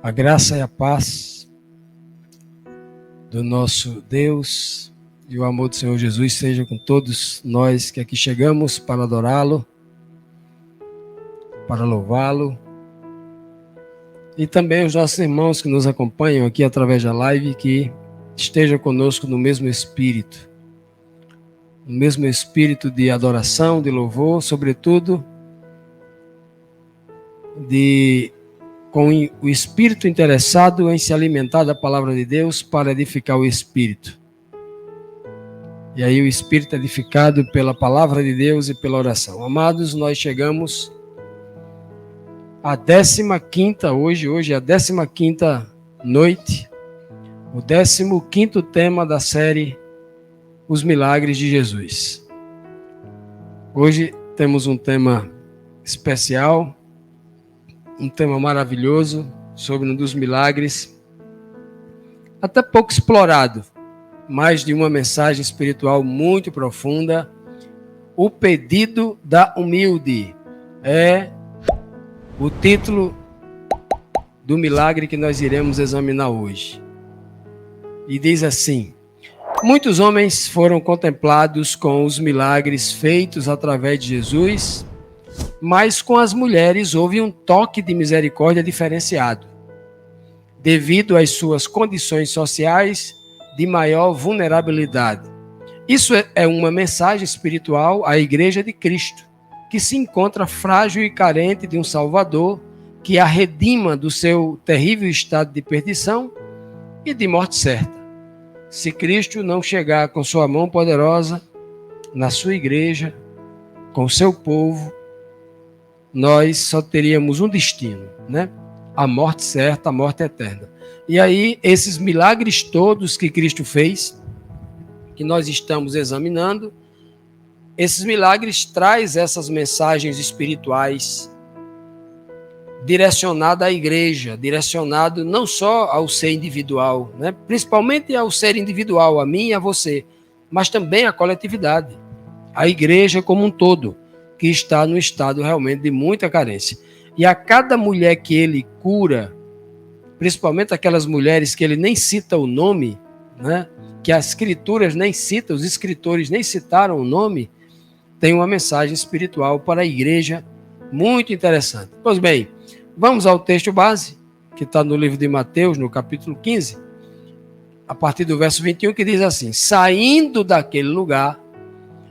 A graça e a paz do nosso Deus e o amor do Senhor Jesus seja com todos nós que aqui chegamos para adorá-lo, para louvá-lo, e também os nossos irmãos que nos acompanham aqui através da live, que esteja conosco no mesmo espírito de adoração, de louvor, sobretudo com o espírito interessado em se alimentar da palavra de Deus para edificar o espírito. E aí o espírito edificado pela palavra de Deus e pela oração. Amados, nós chegamos à 15ª, hoje é a 15ª noite, o 15º tema da série Os Milagres de Jesus. Hoje temos um tema especial, um tema maravilhoso sobre um dos milagres, até pouco explorado, mas de uma mensagem espiritual muito profunda. O pedido da humilde é o título do milagre que nós iremos examinar hoje. E diz assim: muitos homens foram contemplados com os milagres feitos através de Jesus, mas com as mulheres houve um toque de misericórdia diferenciado, devido às suas condições sociais de maior vulnerabilidade. Isso é uma mensagem espiritual à Igreja de Cristo, que se encontra frágil e carente de um Salvador que a redima do seu terrível estado de perdição e de morte certa. Se Cristo não chegar com sua mão poderosa na sua igreja, com o seu povo, nós só teríamos um destino, né? A morte certa, a morte eterna. E aí, esses milagres todos que Cristo fez, que nós estamos examinando, esses milagres trazem essas mensagens espirituais direcionadas à igreja, direcionado não só ao ser individual, né? Principalmente ao ser individual, a mim e a você, mas também à coletividade, à igreja como um todo, que está no estado realmente de muita carência. E a cada mulher que ele cura, principalmente aquelas mulheres que ele nem cita o nome, né? Que as escrituras nem citam, os escritores nem citaram o nome, tem uma mensagem espiritual para a igreja muito interessante. Pois bem, vamos ao texto base, que está no livro de Mateus, no capítulo 15, a partir do verso 21, que diz assim: saindo daquele lugar,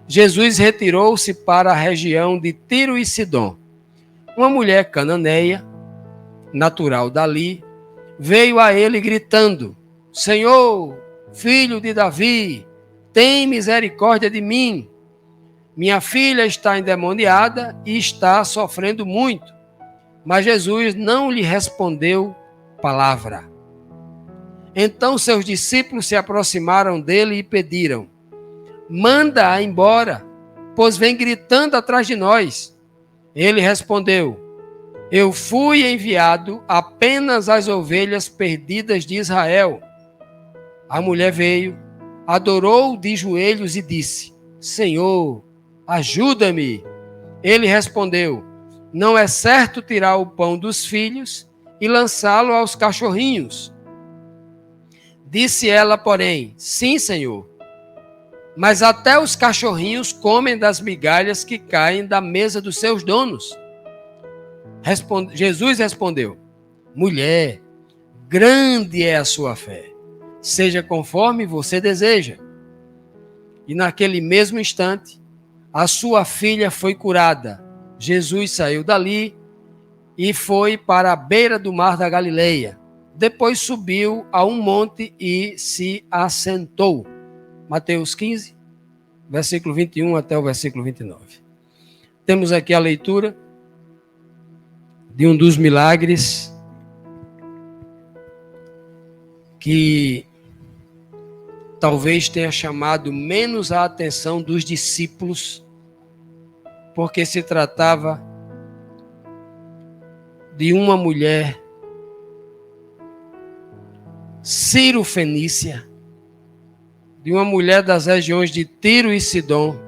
Jesus retirou-se para a região de Tiro e Sidom. Uma mulher cananeia, natural dali, veio a ele gritando: Senhor, filho de Davi, tem misericórdia de mim. Minha filha está endemoniada e está sofrendo muito. Mas Jesus não lhe respondeu palavra. Então seus discípulos se aproximaram dele e pediram: manda-a embora, pois vem gritando atrás de nós. Ele respondeu: eu fui enviado apenas às ovelhas perdidas de Israel. A mulher veio, adorou de joelhos e disse: Senhor, ajuda-me. Ele respondeu: não é certo tirar o pão dos filhos e lançá-lo aos cachorrinhos. Disse ela, porém: sim, Senhor, mas até os cachorrinhos comem das migalhas que caem da mesa dos seus donos. Jesus respondeu: mulher, grande é a sua fé, seja conforme você deseja. E naquele mesmo instante, a sua filha foi curada. Jesus saiu dali e foi para a beira do mar da Galileia. Depois subiu a um monte e se assentou. Mateus 15, versículo 21 até o versículo 29. Temos aqui a leitura de um dos milagres que talvez tenha chamado menos a atenção dos discípulos, porque se tratava de uma mulher Ciro-fenícia, de uma mulher das regiões de Tiro e Sidom,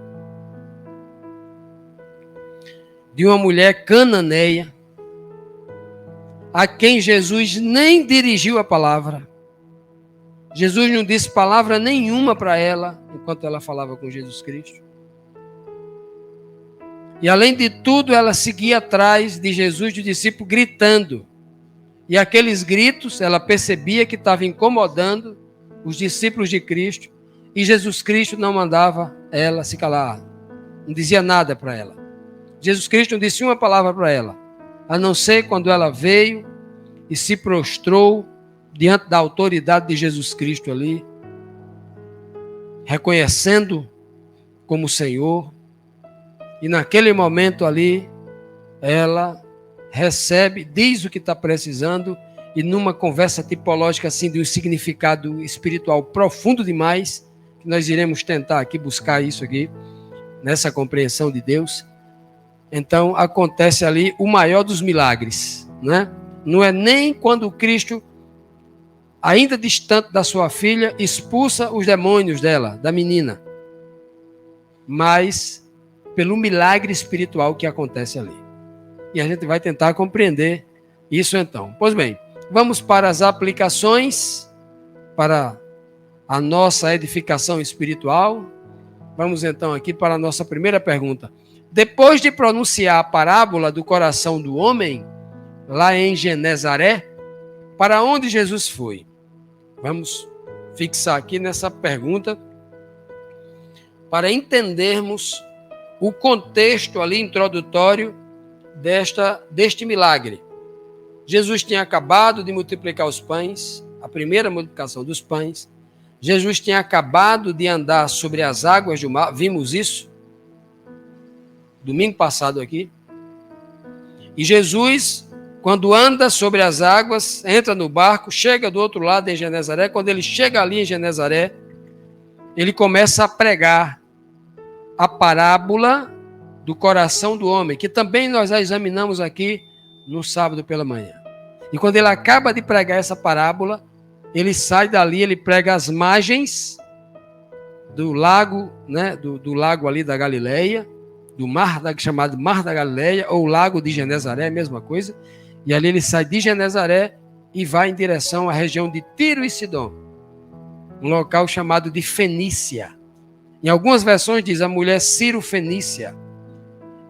de uma mulher cananeia, a quem Jesus nem dirigiu a palavra. Jesus não disse palavra nenhuma para ela, enquanto ela falava com Jesus Cristo. E além de tudo, ela seguia atrás de Jesus e do discípulo gritando. E aqueles gritos, ela percebia que estava incomodando os discípulos de Cristo. E Jesus Cristo não mandava ela se calar. Não dizia nada para ela. Jesus Cristo não disse uma palavra para ela. A não ser quando ela veio e se prostrou diante da autoridade de Jesus Cristo ali. Reconhecendo como Senhor. E naquele momento ali, ela recebe, diz o que está precisando, e numa conversa tipológica assim, de um significado espiritual profundo demais, que nós iremos tentar aqui buscar isso aqui, nessa compreensão de Deus. Então acontece ali o maior dos milagres, né? Não é nem quando Cristo, ainda distante da sua filha, expulsa os demônios dela, da menina, mas pelo milagre espiritual que acontece ali. E a gente vai tentar compreender isso então. Pois bem, vamos para as aplicações, para a nossa edificação espiritual. Vamos então aqui para a nossa primeira pergunta. Depois de pronunciar a parábola do coração do homem, lá em Genezaré, para onde Jesus foi? Vamos fixar aqui nessa pergunta para entendermos o contexto ali introdutório deste milagre. Jesus tinha acabado de multiplicar os pães, a primeira multiplicação dos pães. Jesus tinha acabado de andar sobre as águas do mar, vimos isso domingo passado aqui. E Jesus, quando anda sobre as águas, entra no barco, chega do outro lado em Genezaré. Quando ele chega ali em Genezaré, ele começa a pregar a parábola do coração do homem, que também nós a examinamos aqui no sábado pela manhã. E quando ele acaba de pregar essa parábola, ele sai dali, ele prega as margens do lago, né, do lago ali da Galileia, do mar, chamado Mar da Galileia, ou Lago de Genezaré, mesma coisa. E ali ele sai de Genezaré e vai em direção à região de Tiro e Sidom, um local chamado de Fenícia. Em algumas versões diz a mulher Ciro-Fenícia.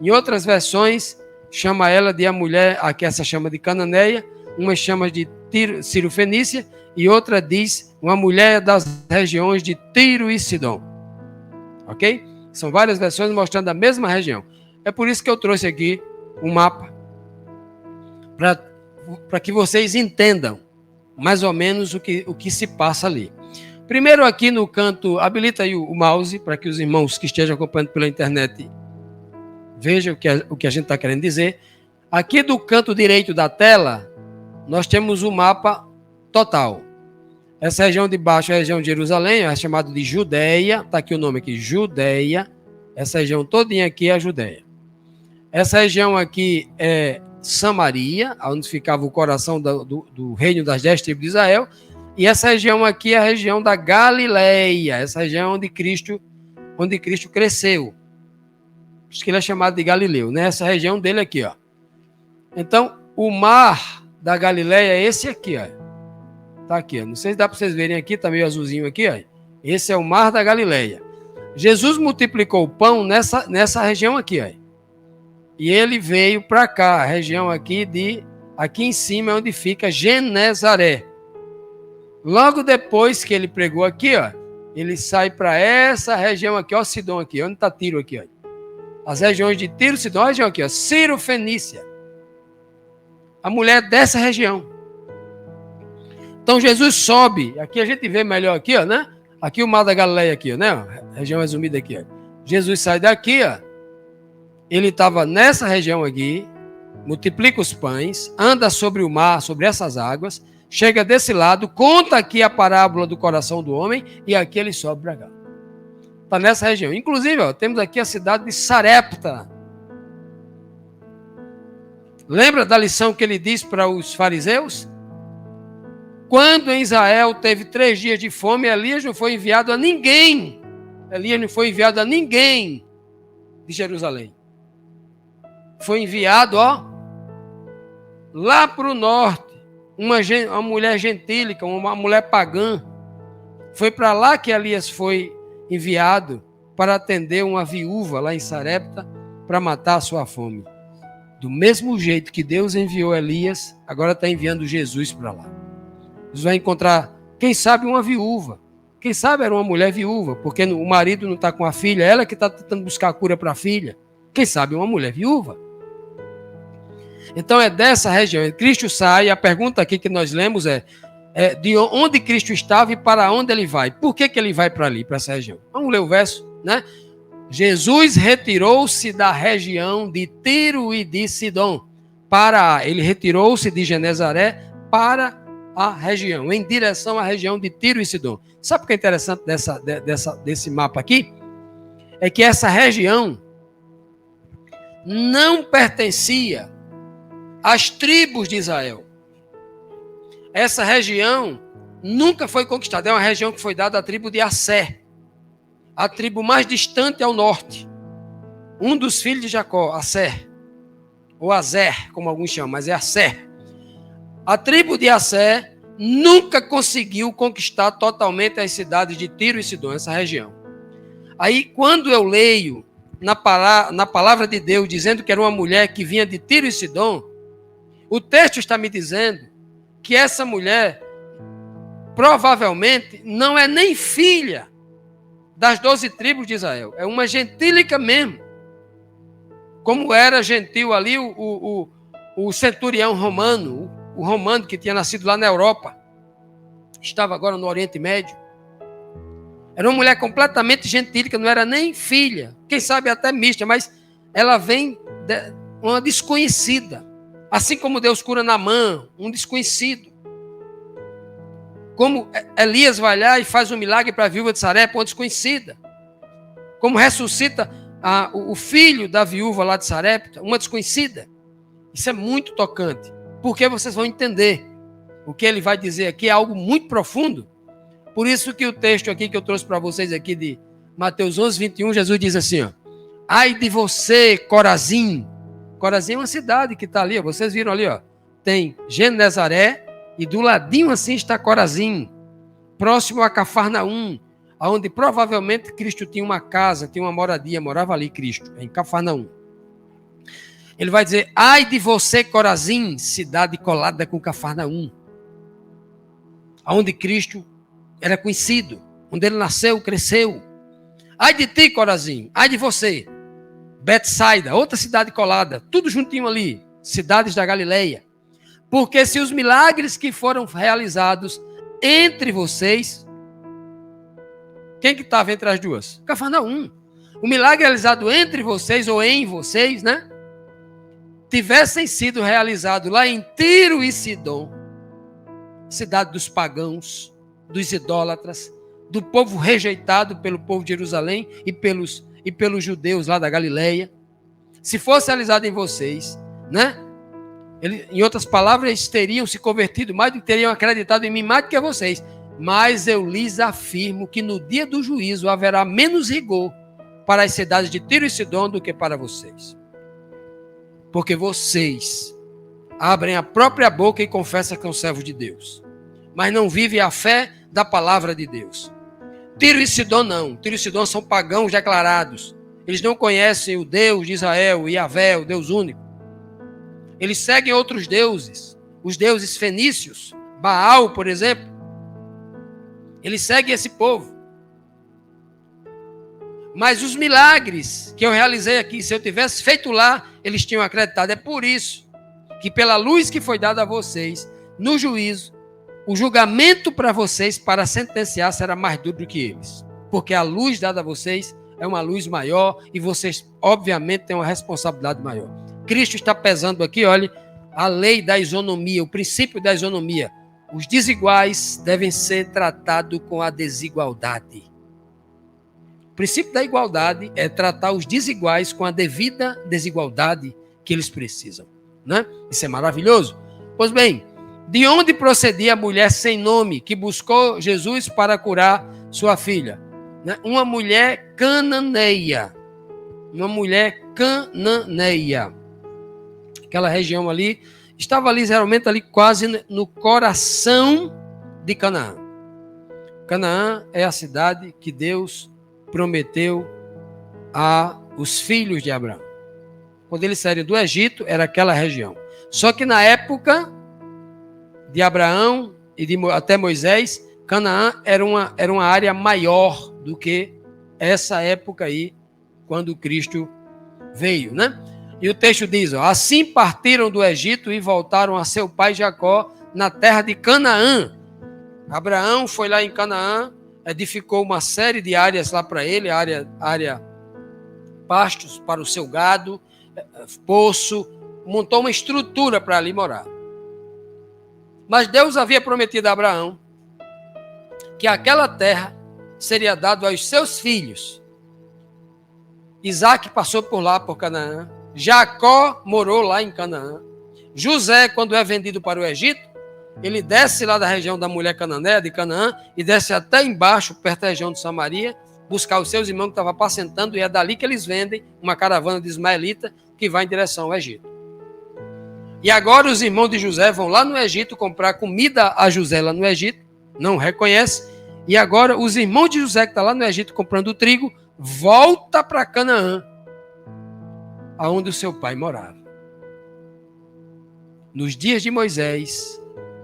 Em outras versões, chama ela de a mulher, aqui essa chama de Cananeia, uma chama de Ciro-Fenícia, e outra diz uma mulher das regiões de Tiro e Sidom. Ok? São várias versões mostrando a mesma região. É por isso que eu trouxe aqui um mapa, para que vocês entendam mais ou menos o que se passa ali. Primeiro aqui no canto, habilita aí o mouse, para que os irmãos que estejam acompanhando pela internet vejam o que a gente está querendo dizer. Aqui do canto direito da tela, nós temos o mapa total. Essa região de baixo é a região de Jerusalém, é chamada de Judeia, está aqui o nome aqui, Judeia. Essa região todinha aqui é a Judeia. Essa região aqui é Samaria, onde ficava o coração do reino das 10 tribos de Israel. E essa região aqui é a região da Galileia, essa região onde Cristo cresceu. Por isso que ele é chamado de Galileu, né? Essa região dele aqui, ó. Então, o mar da Galileia é esse aqui, ó. Tá aqui, ó. Não sei se dá para vocês verem aqui, tá meio azulzinho aqui, ó. Esse é o mar da Galileia. Jesus multiplicou o pão nessa região aqui, ó. E ele veio para cá, a região aqui aqui em cima é onde fica Genezaré. Logo depois que ele pregou aqui, ó, ele sai para essa região aqui, ó, Sidom aqui, onde está Tiro aqui, ó. As regiões de Tiro, Sidom, a região aqui, ó, Ciro-Fenícia. A mulher dessa região. Então Jesus sobe, aqui a gente vê melhor aqui, ó, né? Aqui o mar da Galileia aqui, ó, né? Região resumida aqui, ó. Jesus sai daqui, ó. Ele estava nessa região aqui, multiplica os pães, anda sobre o mar, sobre essas águas, chega desse lado, conta aqui a parábola do coração do homem, e aqui ele sobe para cá. Está nessa região. Inclusive, ó, temos aqui a cidade de Sarepta. Lembra da lição que ele disse para os fariseus? Quando em Israel teve 3 dias de fome, Elias não foi enviado a ninguém. Elias não foi enviado a ninguém de Jerusalém. Foi enviado, ó, Lá para o norte, uma mulher gentílica, uma mulher pagã, foi para lá que Elias foi enviado para atender uma viúva lá em Sarepta para matar a sua fome. Do mesmo jeito que Deus enviou Elias, agora está enviando Jesus para lá. Jesus vai encontrar, quem sabe, uma viúva. Quem sabe era uma mulher viúva, porque o marido não está com a filha, ela que está tentando buscar a cura para a filha. Quem sabe uma mulher viúva. Então é dessa região. Cristo sai, a pergunta aqui que nós lemos é de onde Cristo estava e para onde ele vai. Por que ele vai para ali, para essa região? Vamos ler o verso, né? Jesus retirou-se da região de Tiro e de Sidom. Ele retirou-se de Genezaré para a região, em direção à região de Tiro e Sidom. Sabe o que é interessante desse mapa aqui? É que essa região não pertencia às tribos de Israel. Essa região nunca foi conquistada. É uma região que foi dada à tribo de Asser, a tribo mais distante ao norte. Um dos filhos de Jacó, Asser, ou Azer, como alguns chamam, mas é Asser. A tribo de Asser nunca conseguiu conquistar totalmente as cidades de Tiro e Sidom, essa região. Aí, quando eu leio na palavra de Deus, dizendo que era uma mulher que vinha de Tiro e Sidom, o texto está me dizendo que essa mulher provavelmente não é nem filha das 12 tribos de Israel. É uma gentílica mesmo. Como era gentil ali o centurião romano, o romano que tinha nascido lá na Europa, estava agora no Oriente Médio. Era uma mulher completamente gentílica, não era nem filha, quem sabe até mista, mas ela vem de uma desconhecida. Assim como Deus cura Naamã, um desconhecido. Como Elias vai lá e faz um milagre para a viúva de Sarepta, uma desconhecida. Como ressuscita o filho da viúva lá de Sarepta, uma desconhecida. Isso é muito tocante, porque vocês vão entender. O que ele vai dizer aqui é algo muito profundo. Por isso que o texto aqui que eu trouxe para vocês aqui de Mateus 11, 21, Jesus diz assim, ó, ai de você, Corazim. Corazim é uma cidade que está ali, ó, vocês viram ali, ó, tem Genezaré e do ladinho assim está Corazim, próximo a Cafarnaum, onde provavelmente Cristo tinha uma casa, tinha uma moradia, morava ali Cristo, em Cafarnaum. Ele vai dizer, ai de você, Corazim, cidade colada com Cafarnaum, onde Cristo era conhecido, onde ele nasceu, cresceu. Ai de ti, Corazim, ai de você. Betsaida, outra cidade colada, tudo juntinho ali, cidades da Galileia. Porque se os milagres que foram realizados entre vocês, quem que estava entre as duas? Cafarnaum. O milagre realizado entre vocês ou em vocês, né? Tivessem sido realizados lá em Tiro e Sidom, cidade dos pagãos, dos idólatras, do povo rejeitado pelo povo de Jerusalém e pelos judeus lá da Galileia. Se fosse realizado em vocês, né? Em outras palavras, eles teriam se convertido mais do que teriam acreditado em mim mais do que vocês. Mas eu lhes afirmo que no dia do juízo haverá menos rigor para as cidades de Tiro e Sidom do que para vocês. Porque vocês abrem a própria boca e confessam que são servos de Deus, mas não vivem a fé da palavra de Deus. Tiro e Sidom não. Tiro e Sidom são pagãos declarados. Eles não conhecem o Deus de Israel, o Yahvé, o Deus único. Eles seguem outros deuses, os deuses fenícios, Baal, por exemplo. Eles seguem esse povo. Mas os milagres que eu realizei aqui, se eu tivesse feito lá, eles tinham acreditado. É por isso que pela luz que foi dada a vocês, no juízo, o julgamento para vocês, para sentenciar, será mais duro do que eles. Porque a luz dada a vocês é uma luz maior e vocês, obviamente, têm uma responsabilidade maior. Cristo está pesando aqui, olha, a lei da isonomia, o princípio da isonomia. Os desiguais devem ser tratados com a desigualdade. O princípio da igualdade é tratar os desiguais com a devida desigualdade que eles precisam, né? Isso é maravilhoso. Pois bem, de onde procedia a mulher sem nome que buscou Jesus para curar sua filha? Uma mulher cananeia. Uma mulher cananeia. Aquela região ali estava literalmente ali quase no coração de Canaã. Canaã é a cidade que Deus prometeu aos filhos de Abraão. Quando eles saíram do Egito, era aquela região. Só que na época de Abraão e até Moisés, Canaã era uma área maior do que essa época aí, quando Cristo veio, né? E o texto diz, assim partiram do Egito e voltaram a seu pai Jacó na terra de Canaã. Abraão foi lá em Canaã, edificou uma série de áreas lá para ele, área pastos para o seu gado, poço, montou uma estrutura para ali morar. Mas Deus havia prometido a Abraão que aquela terra seria dada aos seus filhos. Isaac passou por lá, por Canaã. Jacó morou lá em Canaã. José, quando é vendido para o Egito, ele desce lá da região da mulher cananeia, de Canaã, e desce até embaixo, perto da região de Samaria, buscar os seus irmãos que estavam apacentando, e é dali que eles vendem uma caravana de ismaelita que vai em direção ao Egito. E agora os irmãos de José vão lá no Egito comprar comida a José lá no Egito, não reconhece, e agora os irmãos de José que estão lá no Egito comprando trigo, volta para Canaã, aonde o seu pai morava. Nos dias de Moisés,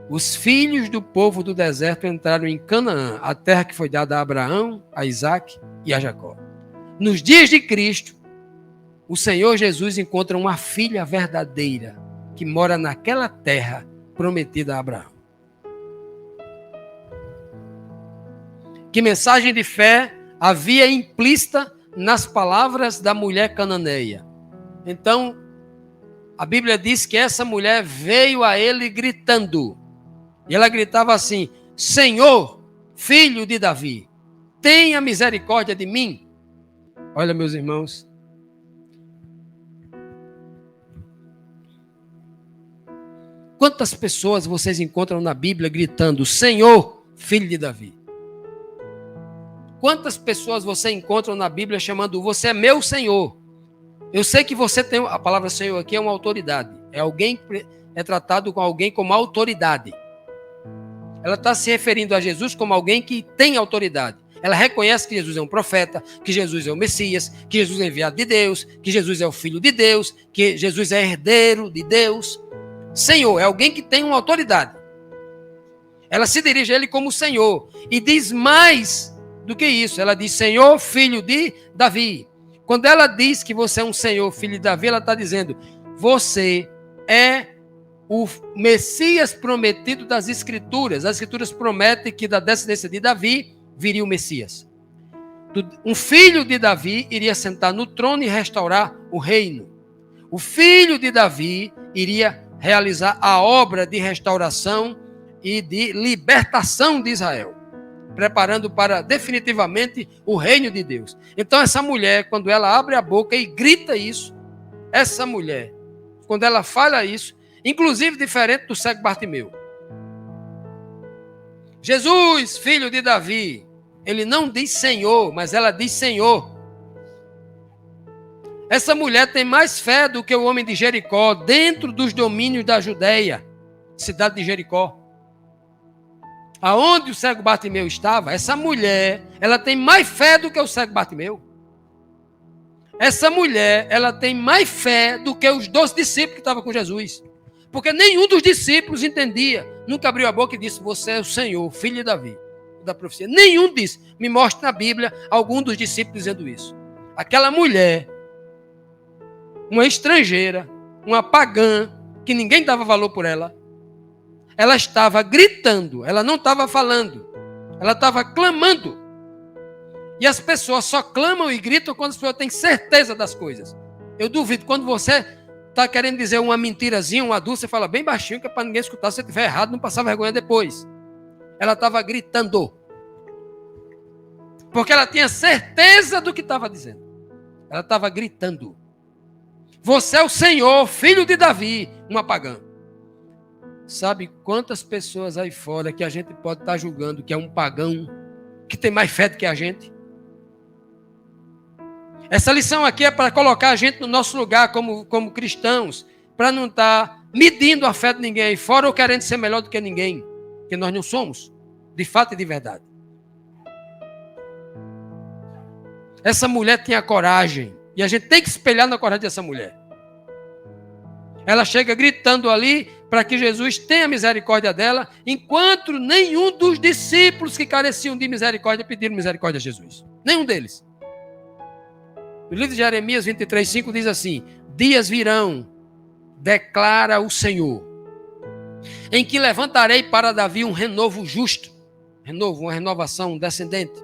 os filhos do povo do deserto entraram em Canaã, a terra que foi dada a Abraão, a Isaac e a Jacó. Nos dias de Cristo, o Senhor Jesus encontra uma filha verdadeira que mora naquela terra prometida a Abraão. Que mensagem de fé havia implícita nas palavras da mulher cananeia. Então, a Bíblia diz que essa mulher veio a ele gritando. E ela gritava assim: Senhor, filho de Davi, tenha misericórdia de mim. Olha, meus irmãos, quantas pessoas vocês encontram na Bíblia gritando: Senhor, filho de Davi? Quantas pessoas você encontra na Bíblia chamando: você é meu Senhor? Eu sei que você tem, a palavra Senhor aqui é uma autoridade. É alguém, é tratado com alguém como autoridade. Ela está se referindo a Jesus como alguém que tem autoridade. Ela reconhece que Jesus é um profeta, que Jesus é o Messias, que Jesus é enviado de Deus, que Jesus é o Filho de Deus, que Jesus é herdeiro de Deus. Senhor é alguém que tem uma autoridade. Ela se dirige a ele como Senhor. E diz mais do que isso. Ela diz: Senhor, filho de Davi. Quando ela diz que você é um Senhor, filho de Davi, ela está dizendo: você é o Messias prometido das Escrituras. As Escrituras prometem que da descendência de Davi viria o Messias. Um filho de Davi iria sentar no trono e restaurar o reino. O filho de Davi iria realizar a obra de restauração e de libertação de Israel, preparando para definitivamente o reino de Deus. Então essa mulher, quando ela abre a boca e grita isso, essa mulher, quando ela fala isso, inclusive diferente do cego Bartimeu, Jesus, filho de Davi, ele não diz Senhor, mas ela diz Senhor. Essa mulher tem mais fé do que o homem de Jericó, dentro dos domínios da Judeia, cidade de Jericó. Aonde o cego Bartimeu estava, essa mulher, ela tem mais fé do que o cego Bartimeu. Essa mulher, ela tem mais fé do que os 12 discípulos que estavam com Jesus. Porque nenhum dos discípulos entendia, nunca abriu a boca e disse: você é o Senhor, filho de Davi, da profecia. Nenhum disse. Me mostre na Bíblia algum dos discípulos dizendo isso. Aquela mulher, uma estrangeira, uma pagã, que ninguém dava valor por ela, ela estava gritando, ela não estava falando, ela estava clamando. E as pessoas só clamam e gritam quando as pessoas têm certeza das coisas. Eu duvido, quando você está querendo dizer uma mentirazinha, uma adulto, você fala bem baixinho, que é para ninguém escutar. Se você estiver errado, não passar vergonha depois. Ela estava gritando, porque ela tinha certeza do que estava dizendo. Ela estava gritando: você é o Senhor, filho de Davi, uma pagã. Sabe quantas pessoas aí fora que a gente pode estar julgando que é um pagão, que tem mais fé do que a gente? Essa lição aqui é para colocar a gente no nosso lugar como cristãos, para não estar medindo a fé de ninguém aí fora ou querendo ser melhor do que ninguém, que nós não somos, de fato e de verdade. Essa mulher tinha coragem, e a gente tem que espelhar na coragem dessa mulher. Ela chega gritando ali para que Jesus tenha misericórdia dela, enquanto nenhum dos discípulos que careciam de misericórdia pediram misericórdia a Jesus. Nenhum deles. O livro de Jeremias 23:5 diz assim: dias virão, declara o Senhor, em que levantarei para Davi um renovo justo. Renovo, uma renovação, um descendente.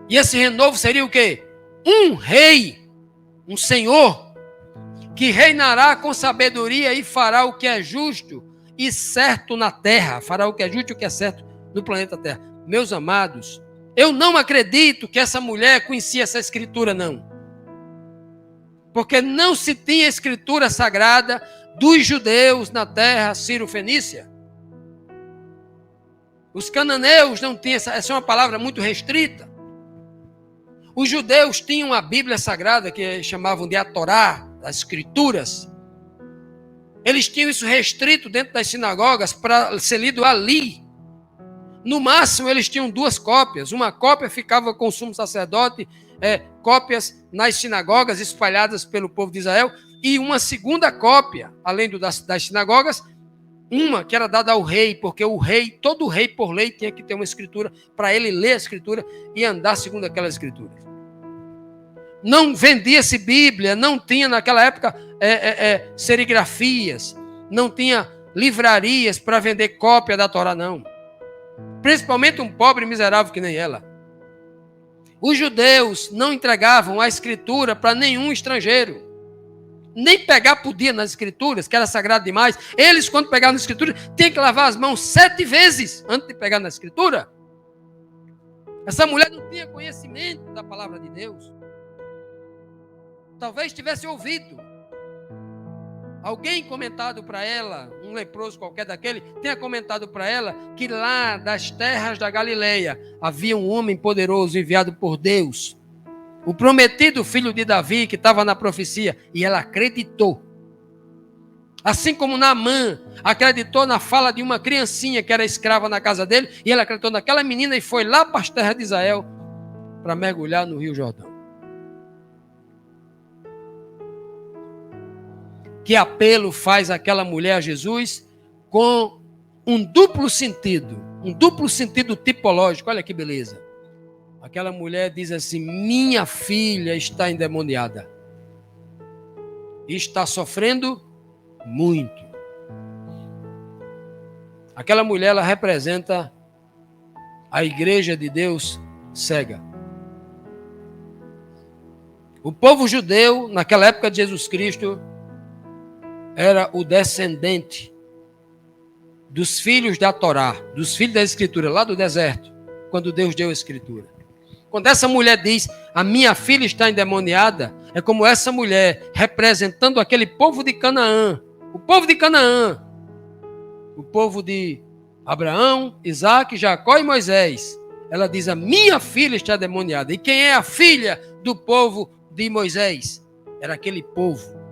E esse renovo seria o quê? Um rei, um senhor, que reinará com sabedoria e fará o que é justo e certo na terra. Fará o que é justo e o que é certo no planeta Terra. Meus amados, eu não acredito que essa mulher conhecia essa escritura, não. Porque não se tinha escritura sagrada dos judeus na terra sírio-fenícia. Os cananeus não tinham, essa é uma palavra muito restrita. Os judeus tinham a Bíblia Sagrada, que chamavam de a Torá, as Escrituras. Eles tinham isso restrito dentro das sinagogas para ser lido ali. No máximo, eles tinham 2 cópias. Uma cópia ficava com o sumo sacerdote, cópias nas sinagogas espalhadas pelo povo de Israel, e uma segunda cópia, além das sinagogas, uma que era dada ao rei, porque o rei, todo rei por lei tinha que ter uma escritura para ele ler a escritura e andar segundo aquelas escrituras. Não vendia-se Bíblia, não tinha naquela época serigrafias, não tinha livrarias para vender cópia da Torá, não. Principalmente um pobre miserável que nem ela. Os judeus não entregavam a escritura para nenhum estrangeiro. Nem pegar podia nas escrituras, que era sagrado demais. Eles, quando pegavam na escritura, tinham que lavar as mãos 7 vezes antes de pegar na escritura. Essa mulher não tinha conhecimento da palavra de Deus. Talvez tivesse ouvido alguém comentado para ela, um leproso qualquer daquele, tenha comentado para ela que lá das terras da Galileia havia um homem poderoso enviado por Deus, o prometido filho de Davi, que estava na profecia, e ela acreditou. Assim como Naamã acreditou na fala de uma criancinha que era escrava na casa dele, e ela acreditou naquela menina e foi lá para as terras de Israel para mergulhar no Rio Jordão. Que apelo faz aquela mulher a Jesus com um duplo sentido tipológico. Olha que beleza. Aquela mulher diz assim: minha filha está endemoniada. E está sofrendo muito. Aquela mulher, ela representa a igreja de Deus cega. O povo judeu, naquela época de Jesus Cristo, era o descendente dos filhos da Torá, dos filhos da Escritura, lá do deserto, quando Deus deu a Escritura. Quando essa mulher diz, a minha filha está endemoniada, é como essa mulher representando aquele povo de Canaã, o povo de Canaã, o povo de Abraão, Isaac, Jacó e Moisés. Ela diz, a minha filha está endemoniada. E quem é a filha do povo de Moisés? Era aquele povo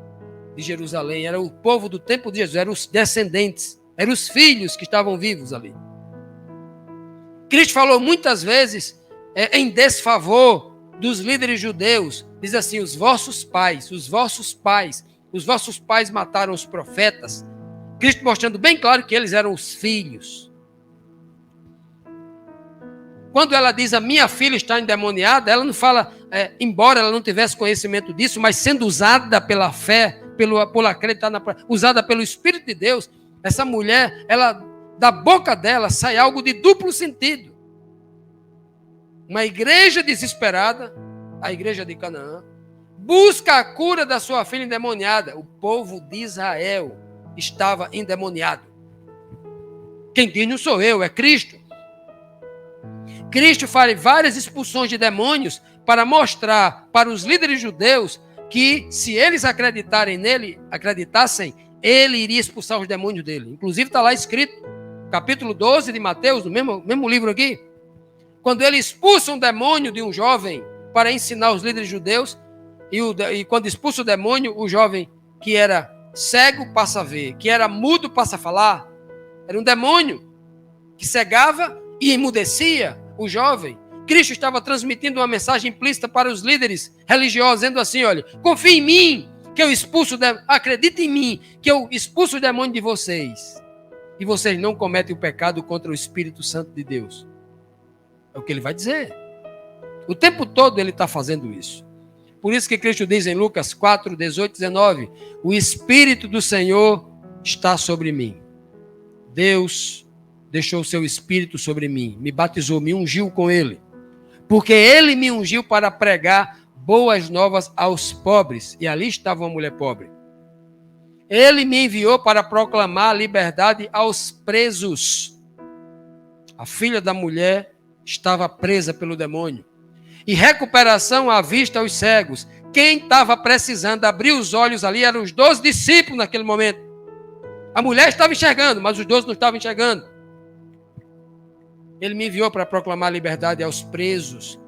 de Jerusalém, era o povo do tempo de Jesus, eram os descendentes, eram os filhos que estavam vivos ali. Cristo falou muitas vezes em desfavor dos líderes judeus, diz assim, os vossos pais mataram os profetas. Cristo mostrando bem claro que eles eram os filhos. Quando ela diz, a minha filha está endemoniada, ela não fala, embora ela não tivesse conhecimento disso, mas sendo usada pela fé, por acreditar usada pelo Espírito de Deus, essa mulher, ela, da boca dela sai algo de duplo sentido. Uma igreja desesperada, a igreja de Canaã, busca a cura da sua filha endemoniada. O povo de Israel estava endemoniado. Quem diz não sou eu, é Cristo. Cristo faz várias expulsões de demônios para mostrar para os líderes judeus que se eles acreditassem, ele iria expulsar os demônios dele. Inclusive está lá escrito, capítulo 12 de Mateus, no mesmo livro aqui, quando ele expulsa um demônio de um jovem para ensinar os líderes judeus, e quando expulsa o demônio, o jovem que era cego passa a ver, que era mudo passa a falar. Era um demônio que cegava e emudecia o jovem. Cristo estava transmitindo uma mensagem implícita para os líderes religiosos, dizendo assim, olha, confie em mim, que eu expulso, acredite em mim, que eu expulso o demônio de vocês. E vocês não cometem o pecado contra o Espírito Santo de Deus. É o que ele vai dizer. O tempo todo ele está fazendo isso. Por isso que Cristo diz em Lucas 4, 18, 19, o Espírito do Senhor está sobre mim. Deus deixou o seu Espírito sobre mim, me batizou, me ungiu com ele. Porque ele me ungiu para pregar boas novas aos pobres. E ali estava uma mulher pobre. Ele me enviou para proclamar liberdade aos presos. A filha da mulher estava presa pelo demônio. E recuperação à vista aos cegos. Quem estava precisando abrir os olhos ali eram os 12 discípulos naquele momento. A mulher estava enxergando, mas os 12 não estavam enxergando. Ele me enviou para proclamar liberdade aos presos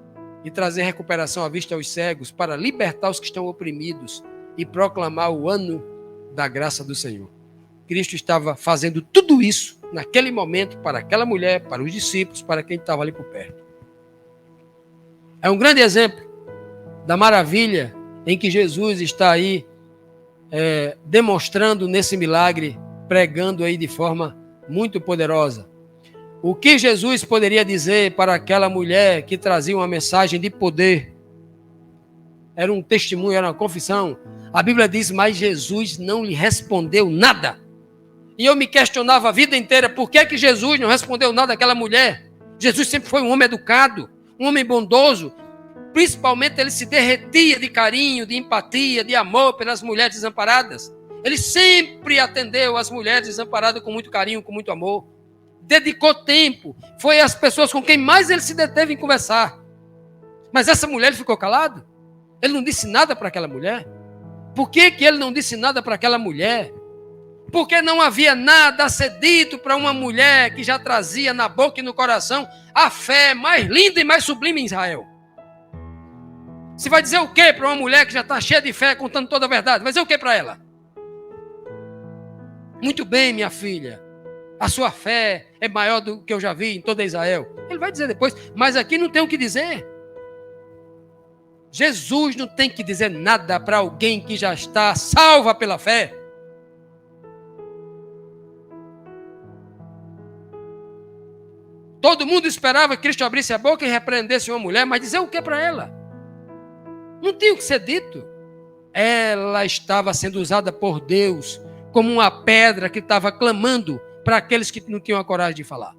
e trazer recuperação à vista aos cegos, para libertar os que estão oprimidos e proclamar o ano da graça do Senhor. Cristo estava fazendo tudo isso naquele momento para aquela mulher, para os discípulos, para quem estava ali por perto. É um grande exemplo da maravilha em que Jesus está aí demonstrando nesse milagre, pregando aí de forma muito poderosa. O que Jesus poderia dizer para aquela mulher que trazia uma mensagem de poder? Era um testemunho, era uma confissão. A Bíblia diz, mas Jesus não lhe respondeu nada. E eu me questionava a vida inteira, por que Jesus não respondeu nada àquela mulher? Jesus sempre foi um homem educado, um homem bondoso. Principalmente ele se derretia de carinho, de empatia, de amor pelas mulheres desamparadas. Ele sempre atendeu as mulheres desamparadas com muito carinho, com muito amor. Dedicou tempo, foi as pessoas com quem mais ele se deteve em conversar. Mas essa mulher ele ficou calado? Ele não disse nada para aquela mulher? Por que ele não disse nada para aquela mulher? Porque não havia nada a ser dito para uma mulher que já trazia na boca e no coração a fé mais linda e mais sublime em Israel. Você vai dizer o que para uma mulher que já está cheia de fé, contando toda a verdade? Vai dizer o que para ela? Muito bem, minha filha. A sua fé é maior do que eu já vi em toda Israel. Ele vai dizer depois, mas aqui não tem o que dizer. Jesus não tem que dizer nada para alguém que já está salva pela fé. Todo mundo esperava que Cristo abrisse a boca e repreendesse uma mulher, mas dizer o que para ela? Não tinha o que ser dito. Ela estava sendo usada por Deus como uma pedra que estava clamando para aqueles que não tinham a coragem de falar.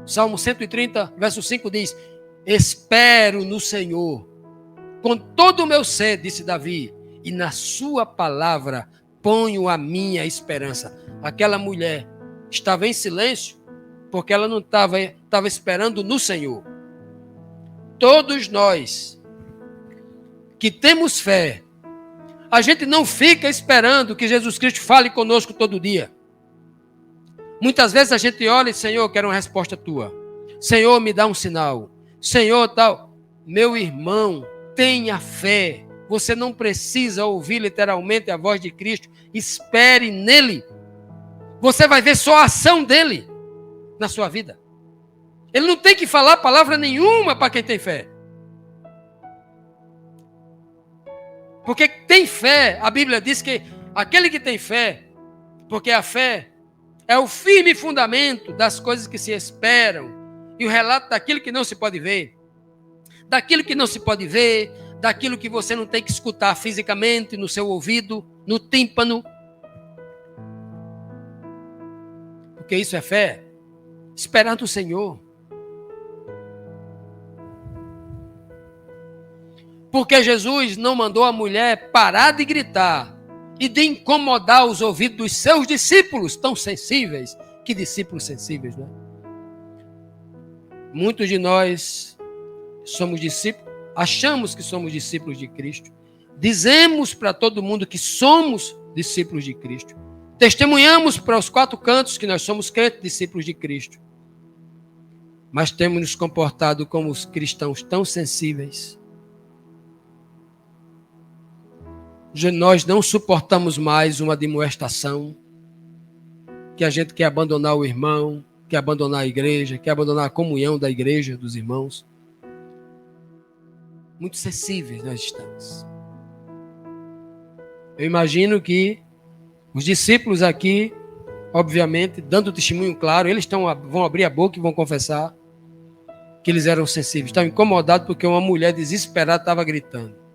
Salmo 130, verso 5 diz, espero no Senhor, com todo o meu ser, disse Davi, e na sua palavra ponho a minha esperança. Aquela mulher estava em silêncio, porque ela não estava esperando no Senhor. Todos nós que temos fé, a gente não fica esperando que Jesus Cristo fale conosco todo dia. Muitas vezes a gente olha e diz, Senhor, eu quero uma resposta tua. Senhor, me dá um sinal. Senhor, tal. Meu irmão, tenha fé. Você não precisa ouvir literalmente a voz de Cristo. Espere nele. Você vai ver só a ação dele na sua vida. Ele não tem que falar palavra nenhuma para quem tem fé. Porque tem fé, a Bíblia diz que aquele que tem fé, porque a fé é o firme fundamento das coisas que se esperam e o relato daquilo que não se pode ver. Daquilo que não se pode ver, daquilo que você não tem que escutar fisicamente no seu ouvido, no tímpano. Porque isso é fé. Esperar do Senhor. Porque Jesus não mandou a mulher parar de gritar e de incomodar os ouvidos dos seus discípulos tão sensíveis. Que discípulos sensíveis, né? Muitos de nós somos discípulos, achamos que somos discípulos de Cristo. Dizemos para todo mundo que somos discípulos de Cristo. Testemunhamos para os quatro cantos que nós somos crentes, discípulos de Cristo. Mas temos nos comportado como os cristãos tão sensíveis. Nós não suportamos mais uma admoestação, que a gente quer abandonar o irmão, quer abandonar a igreja, quer abandonar a comunhão da igreja, dos irmãos. Muito sensíveis nós estamos. Eu imagino que os discípulos aqui, obviamente, dando testemunho claro, eles vão abrir a boca e vão confessar que eles eram sensíveis. Estavam incomodados porque uma mulher desesperada estava gritando.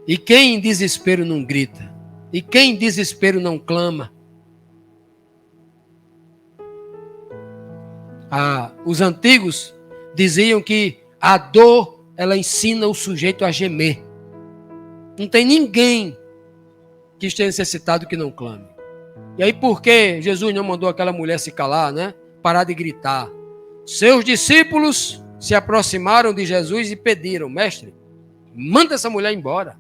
E quem em desespero não grita? E quem em desespero não clama? Os antigos diziam que a dor, ela ensina o sujeito a gemer. Não tem ninguém que esteja necessitado que não clame. E aí por que Jesus não mandou aquela mulher se calar, né? Parar de gritar. Seus discípulos se aproximaram de Jesus e pediram: mestre, manda essa mulher embora,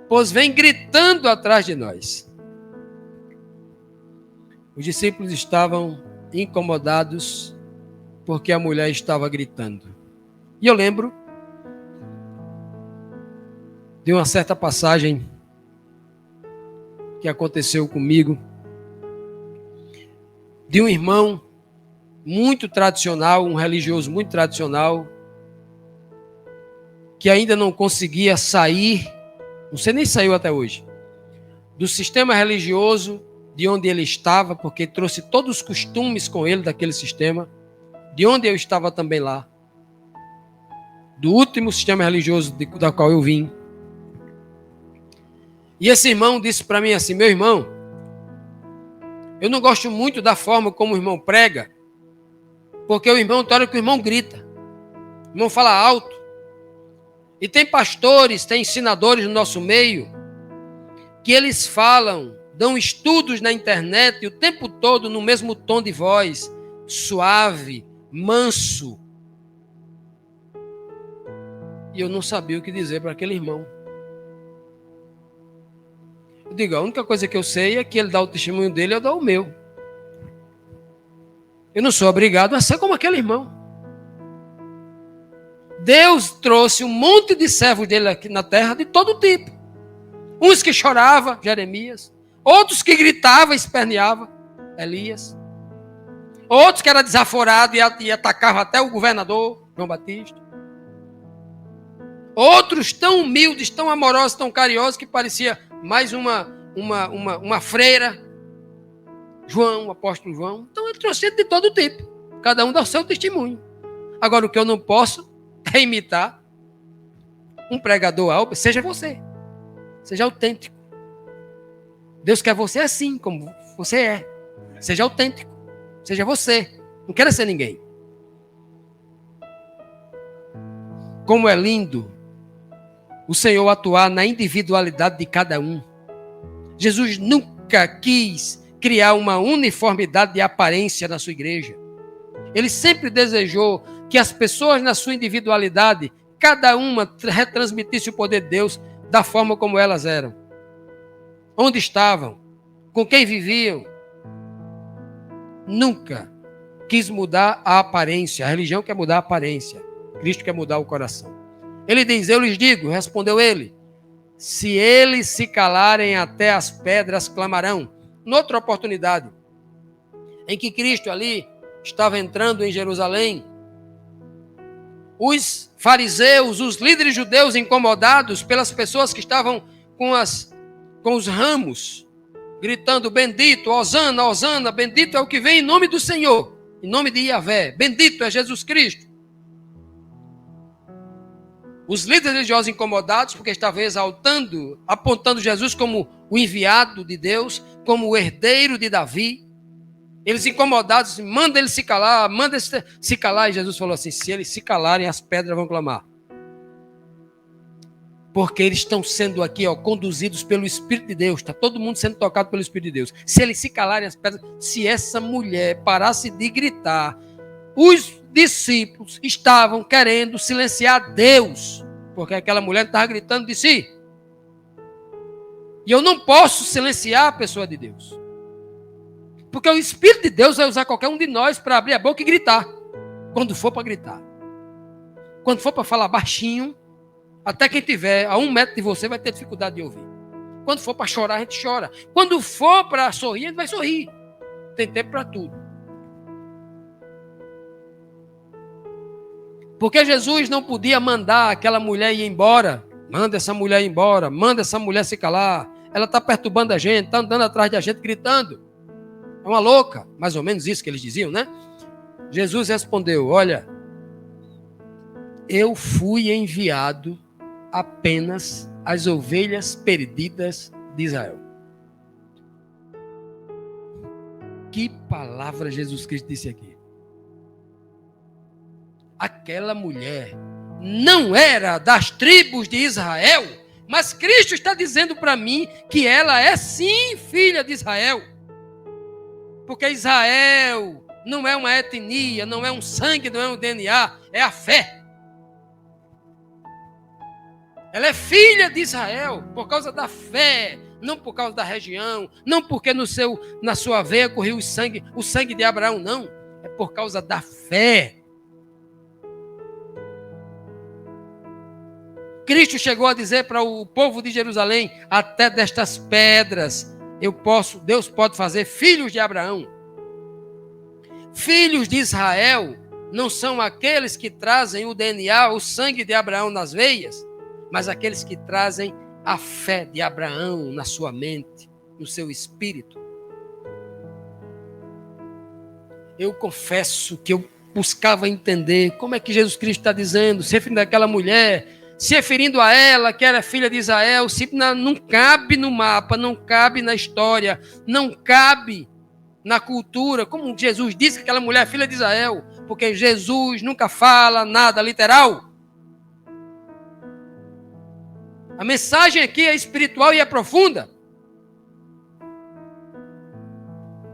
pois vem gritando atrás de nós. Os discípulos estavam incomodados porque a mulher estava gritando. E eu lembro de uma certa passagem que aconteceu comigo, de um irmão muito tradicional, um religioso muito tradicional, que ainda não conseguia sair, não sei nem saiu até hoje, do sistema religioso de onde ele estava, porque trouxe todos os costumes com ele daquele sistema, de onde eu estava também lá, do último sistema religioso da qual eu vim. E esse irmão disse para mim assim: meu irmão, eu não gosto muito da forma como o irmão prega, porque o irmão, tem hora que o irmão grita, o irmão fala alto. E tem pastores, tem ensinadores no nosso meio, que eles falam, dão estudos na internet, e o tempo todo no mesmo tom de voz, suave, manso. E eu não sabia o que dizer para aquele irmão. Eu digo, a única coisa que eu sei é que ele dá o testemunho dele, eu dou o meu. Eu não sou obrigado a ser como aquele irmão. Deus trouxe um monte de servos dele aqui na terra de todo tipo. Uns que choravam, Jeremias. Outros que gritavam, esperneavam, Elias. Outros que eram desaforados e atacavam até o governador, João Batista. Outros tão humildes, tão amorosos, tão carinhosos, que parecia mais uma freira. João, o apóstolo João. Então ele trouxe de todo tipo. Cada um dá o seu testemunho. Agora o que eu não posso é imitar um pregador alto. Seja você. Seja autêntico. Deus quer você assim, como você é. Seja autêntico. Seja você. Não queira ser ninguém. Como é lindo o Senhor atuar na individualidade de cada um. Jesus nunca quis criar uma uniformidade de aparência na sua igreja. Ele sempre desejou que as pessoas na sua individualidade, cada uma retransmitisse o poder de Deus da forma como elas eram. Onde estavam, com quem viviam. Nunca quis mudar a aparência. A religião quer mudar a aparência. Cristo quer mudar o coração. Ele diz, eu lhes digo, respondeu ele, se eles se calarem, até as pedras clamarão. Noutra oportunidade, em que Cristo ali estava entrando em Jerusalém, os fariseus, os líderes judeus incomodados pelas pessoas que estavam com os ramos, gritando, bendito, Hosana, Hosana, bendito é o que vem em nome do Senhor, em nome de Yahvé, bendito é Jesus Cristo. Os líderes religiosos incomodados, porque estavam exaltando, apontando Jesus como o enviado de Deus, como o herdeiro de Davi. Eles incomodados, manda ele se calar, manda ele se calar. E Jesus falou assim, se eles se calarem, as pedras vão clamar. Porque eles estão sendo aqui, conduzidos pelo Espírito de Deus. Está todo mundo sendo tocado pelo Espírito de Deus. Se eles se calarem, as pedras... Se essa mulher parasse de gritar, os discípulos estavam querendo silenciar Deus, porque aquela mulher estava gritando de si. E eu não posso silenciar a pessoa de Deus, porque o Espírito de Deus vai usar qualquer um de nós para abrir a boca e gritar, quando for para gritar. Quando for para falar baixinho, Até quem tiver a 1 metro de você vai ter dificuldade de ouvir. Quando for para chorar, a gente chora. Quando for para sorrir, a gente vai sorrir. Tem tempo para tudo. Porque Jesus não podia mandar aquela mulher ir embora. Manda essa mulher ir embora. Manda essa mulher se calar. Ela está perturbando a gente, está andando atrás da gente, gritando. É uma louca. Mais ou menos isso que eles diziam, né? Jesus respondeu, olha, eu fui enviado apenas às ovelhas perdidas de Israel. Que palavra Jesus Cristo disse aqui. Aquela mulher não era das tribos de Israel, mas Cristo está dizendo para mim que ela é sim filha de Israel. Porque Israel não é uma etnia, não é um sangue, não é um DNA, é a fé. Ela é filha de Israel por causa da fé, não por causa da região, não porque na sua veia correu o sangue de Abraão, não. É por causa da fé. Cristo chegou a dizer para o povo de Jerusalém, até destas pedras, Deus pode fazer filhos de Abraão. Filhos de Israel não são aqueles que trazem o DNA, o sangue de Abraão nas veias, mas aqueles que trazem a fé de Abraão na sua mente, no seu espírito. Eu confesso que eu buscava entender como é que Jesus Cristo está dizendo, se referindo àquela mulher, se referindo a ela, que era filha de Israel, não cabe no mapa, não cabe na história, não cabe na cultura, como Jesus disse que aquela mulher é filha de Israel, porque Jesus nunca fala nada literal. A mensagem aqui é espiritual e é profunda.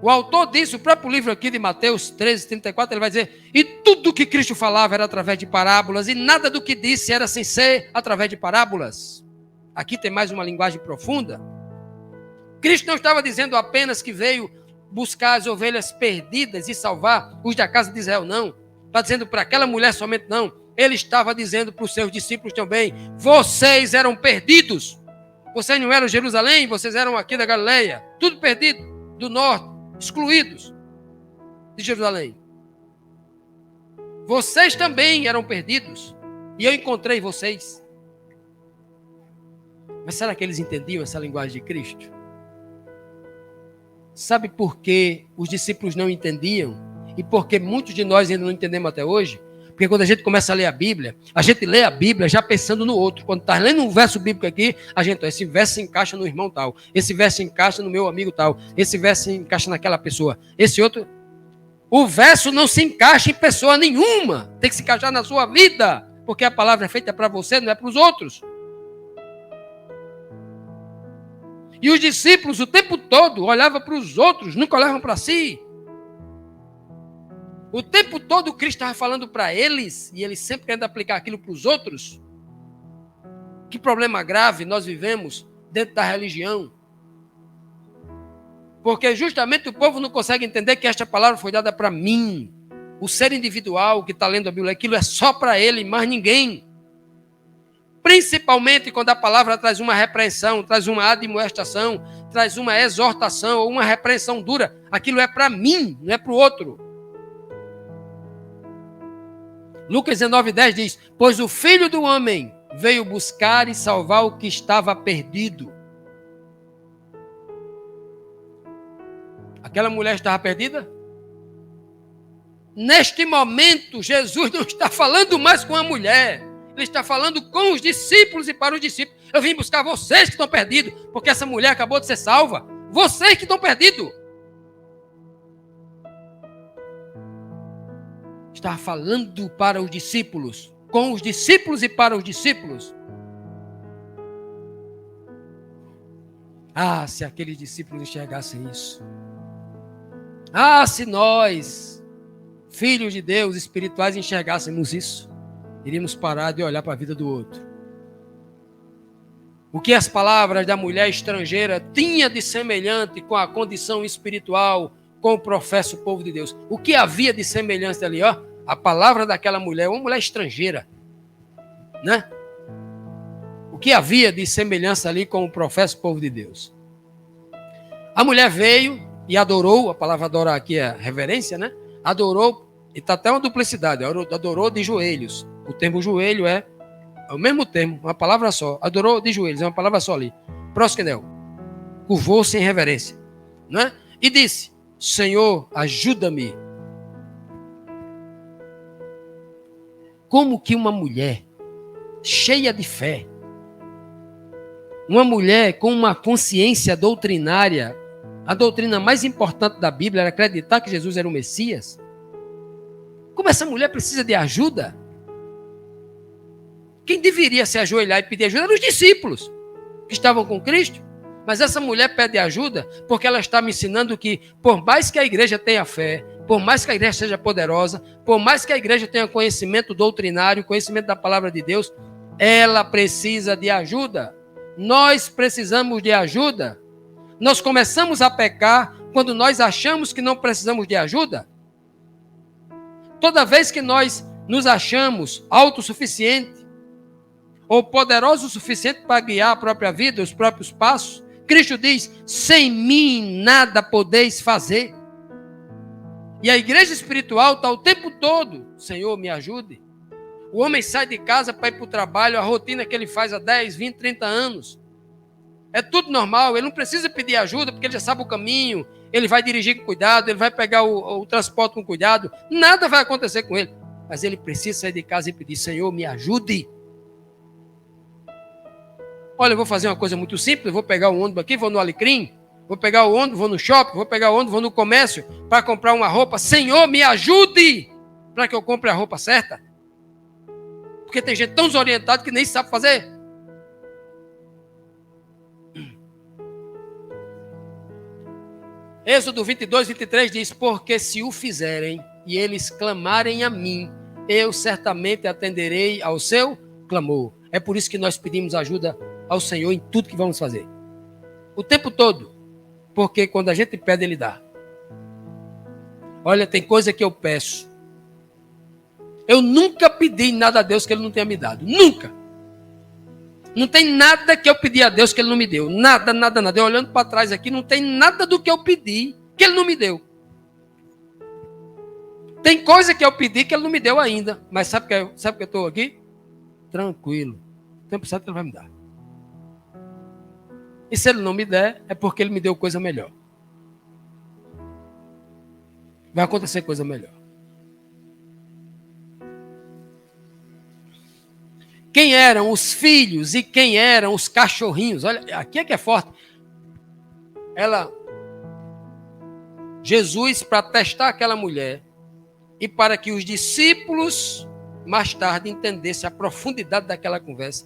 O autor disso, o próprio livro aqui de Mateus 13:34, ele vai dizer, e tudo que Cristo falava era através de parábolas, e nada do que disse era sem ser através de parábolas. Aqui tem mais uma linguagem profunda. Cristo não estava dizendo apenas que veio buscar as ovelhas perdidas e salvar os da casa de Israel, não. Está dizendo para aquela mulher somente, não. Ele estava dizendo para os seus discípulos também, vocês eram perdidos. Vocês não eram Jerusalém, vocês eram aqui da Galileia. Tudo perdido, do norte, excluídos de Jerusalém. Vocês também eram perdidos. E eu encontrei vocês. Mas será que eles entendiam essa linguagem de Cristo? Sabe por que os discípulos não entendiam? E por que muitos de nós ainda não entendemos até hoje? Porque quando a gente começa a ler a Bíblia, a gente lê a Bíblia já pensando no outro. Quando está lendo um verso bíblico aqui, a gente, esse verso se encaixa no irmão tal, esse verso se encaixa no meu amigo tal, esse verso se encaixa naquela pessoa, esse outro. O verso não se encaixa em pessoa nenhuma, tem que se encaixar na sua vida, porque a palavra é feita para você, não é para os outros. E os discípulos o tempo todo olhavam para os outros, nunca olhavam para si. O tempo todo Cristo estava falando para eles, e eles sempre querendo aplicar aquilo para os outros. Que problema grave nós vivemos dentro da religião. Porque justamente o povo não consegue entender que esta palavra foi dada para mim. O ser individual que está lendo a Bíblia, aquilo é só para ele, mais ninguém. Principalmente quando a palavra traz uma repreensão, traz uma admoestação, traz uma exortação ou uma repreensão dura. Aquilo é para mim, não é para o outro. Lucas 19:10 diz, pois o Filho do Homem veio buscar e salvar o que estava perdido. Aquela mulher estava perdida? Neste momento, Jesus não está falando mais com a mulher. Ele está falando com os discípulos e para os discípulos. Eu vim buscar vocês que estão perdidos, porque essa mulher acabou de ser salva. Vocês que estão perdidos. Estava falando para os discípulos, com os discípulos e para os discípulos. Ah, se aqueles discípulos enxergassem isso. Ah, se nós, filhos de Deus, espirituais, enxergássemos isso, iríamos parar de olhar para a vida do outro. O que as palavras da mulher estrangeira tinha de semelhante com a condição espiritual, com o professo povo de Deus? O que havia de semelhança ali, ó? A palavra daquela mulher, uma mulher estrangeira, né? que havia de semelhança ali com o profeta povo de Deus. A mulher veio e adorou, a palavra adorar aqui é reverência, né? Adorou, e está até uma duplicidade, adorou de joelhos. O termo joelho é o mesmo termo, uma palavra só. Adorou de joelhos, é uma palavra só ali. Prosquenel, curvou-se em reverência, né? E disse: Senhor, ajuda-me. Como que uma mulher cheia de fé, uma mulher com uma consciência doutrinária, a doutrina mais importante da Bíblia era acreditar que Jesus era o Messias, como essa mulher precisa de ajuda? Quem deveria se ajoelhar e pedir ajuda eram os discípulos que estavam com Cristo. Mas essa mulher pede ajuda porque ela está me ensinando que, por mais que a igreja tenha fé, por mais que a igreja seja poderosa, por mais que a igreja tenha conhecimento doutrinário, conhecimento da palavra de Deus, ela precisa de ajuda. Nós precisamos de ajuda. Nós começamos a pecar quando nós achamos que não precisamos de ajuda. Toda vez que nós nos achamos autossuficientes ou poderosos o suficiente para guiar a própria vida, os próprios passos, Cristo diz: sem mim nada podeis fazer. E a igreja espiritual está o tempo todo: Senhor, me ajude. O homem sai de casa para ir para o trabalho, a rotina que ele faz há 10, 20, 30 anos. É tudo normal, ele não precisa pedir ajuda, porque ele já sabe o caminho, ele vai dirigir com cuidado, ele vai pegar o transporte com cuidado, nada vai acontecer com ele. Mas ele precisa sair de casa e pedir: Senhor, me ajude. Olha, eu vou fazer uma coisa muito simples, eu vou pegar o ônibus aqui, vou no Alecrim, vou pegar o ônibus, vou no shopping, vou pegar o ônibus, vou no comércio para comprar uma roupa. Senhor, me ajude para que eu compre a roupa certa. Porque tem gente tão desorientada que nem sabe fazer. Êxodo 22, 23 diz: porque se o fizerem e eles clamarem a mim, eu certamente atenderei ao seu clamor. É por isso que nós pedimos ajuda ao Senhor em tudo que vamos fazer. O tempo todo. Porque quando a gente pede, Ele dá. Olha, tem coisa que eu peço. Eu nunca pedi nada a Deus que Ele não tenha me dado. Nunca. Não tem nada que eu pedi a Deus que Ele não me deu. Nada, nada, nada. Eu olhando para trás aqui, não tem nada do que eu pedi que Ele não me deu. Tem coisa que eu pedi que Ele não me deu ainda. Mas sabe que eu estou aqui? Tranquilo. O tempo certo Ele vai me dar. E se Ele não me der, é porque Ele me deu coisa melhor. Vai acontecer coisa melhor. Quem eram os filhos e quem eram os cachorrinhos? Olha, aqui é que é forte. Jesus, para testar aquela mulher e para que os discípulos mais tarde entendessem a profundidade daquela conversa.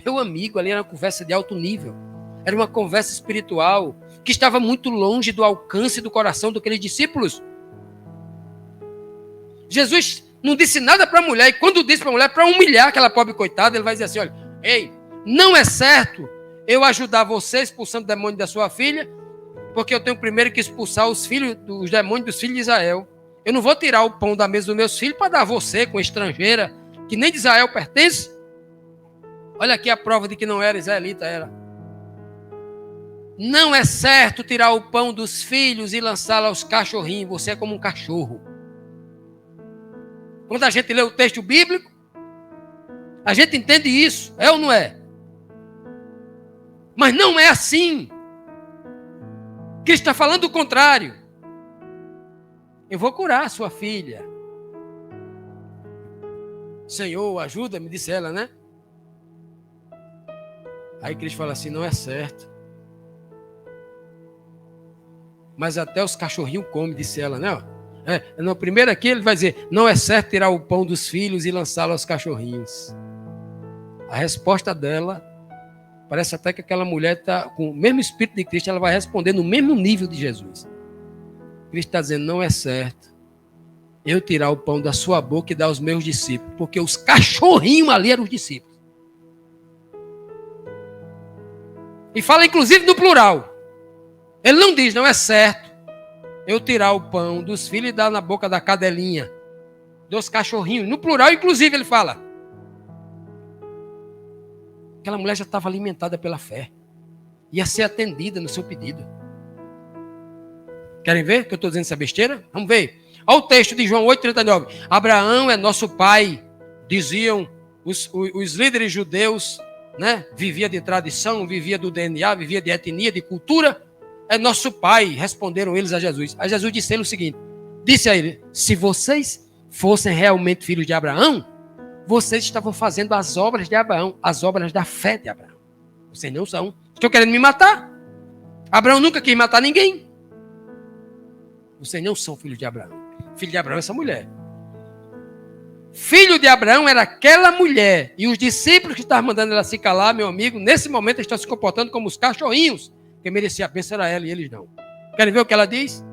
Meu amigo, ali era uma conversa de alto nível. Era uma conversa espiritual que estava muito longe do alcance do coração daqueles discípulos. Jesus não disse nada para a mulher, e quando disse para a mulher, para humilhar aquela pobre coitada, ele vai dizer assim: olha, ei, não é certo eu ajudar você expulsando o demônio da sua filha, porque eu tenho primeiro que expulsar os demônios dos filhos de Israel. Eu não vou tirar o pão da mesa dos meus filhos para dar a você com estrangeira, que nem de Israel pertence. Olha aqui a prova de que não era israelita, era. Não é certo tirar o pão dos filhos e lançá-lo aos cachorrinhos. Você é como um cachorro. Quando a gente lê o texto bíblico, a gente entende isso, é ou não é? Mas não é assim. Cristo está falando o contrário. Eu vou curar a sua filha. Senhor, ajuda-me, disse ela, né? Aí Cristo fala assim: não é certo. Mas até os cachorrinhos comem, disse ela, né? No primeiro aqui ele vai dizer: não é certo tirar o pão dos filhos e lançá-lo aos cachorrinhos. A resposta dela, parece até que aquela mulher está com o mesmo espírito de Cristo, ela vai responder no mesmo nível de Jesus. Cristo está dizendo: não é certo eu tirar o pão da sua boca e dar aos meus discípulos, porque os cachorrinhos ali eram os discípulos. E fala inclusive no plural. Ele não diz: não é certo eu tirar o pão dos filhos e dar na boca da cadelinha, dos cachorrinhos. No plural, inclusive, ele fala. Aquela mulher já estava alimentada pela fé. Ia ser atendida no seu pedido. Querem ver que eu estou dizendo essa besteira? Vamos ver. Olha o texto de João 8,39. Abraão é nosso pai, diziam os líderes judeus, né? Vivia de tradição, vivia do DNA, vivia de etnia, de cultura. É nosso pai, responderam eles a Jesus. Aí Jesus disse a ele o seguinte, disse a ele, se vocês fossem realmente filhos de Abraão, vocês estavam fazendo as obras de Abraão, as obras da fé de Abraão. Vocês não são. Estão querendo me matar? Abraão nunca quis matar ninguém. Vocês não são filhos de Abraão. Filho de Abraão é essa mulher. Filho de Abraão era aquela mulher. E os discípulos que estavam mandando ela se calar, meu amigo, nesse momento estão se comportando como os cachorrinhos. Quem merecia a bênção era ela e eles não. Querem ver o que ela diz?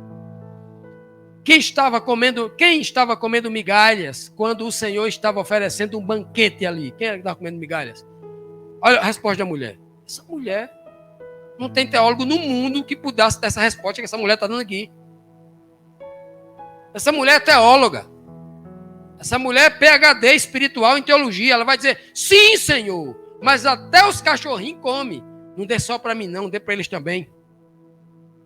Quem estava comendo migalhas quando o Senhor estava oferecendo um banquete ali? Quem estava comendo migalhas? Olha a resposta da mulher. Essa mulher, não tem teólogo no mundo que pudesse dar essa resposta que essa mulher está dando aqui. Essa mulher é teóloga. Essa mulher é PhD espiritual em teologia. Ela vai dizer, sim, Senhor, mas até os cachorrinhos comem. Não dê só para mim não, dê para eles também.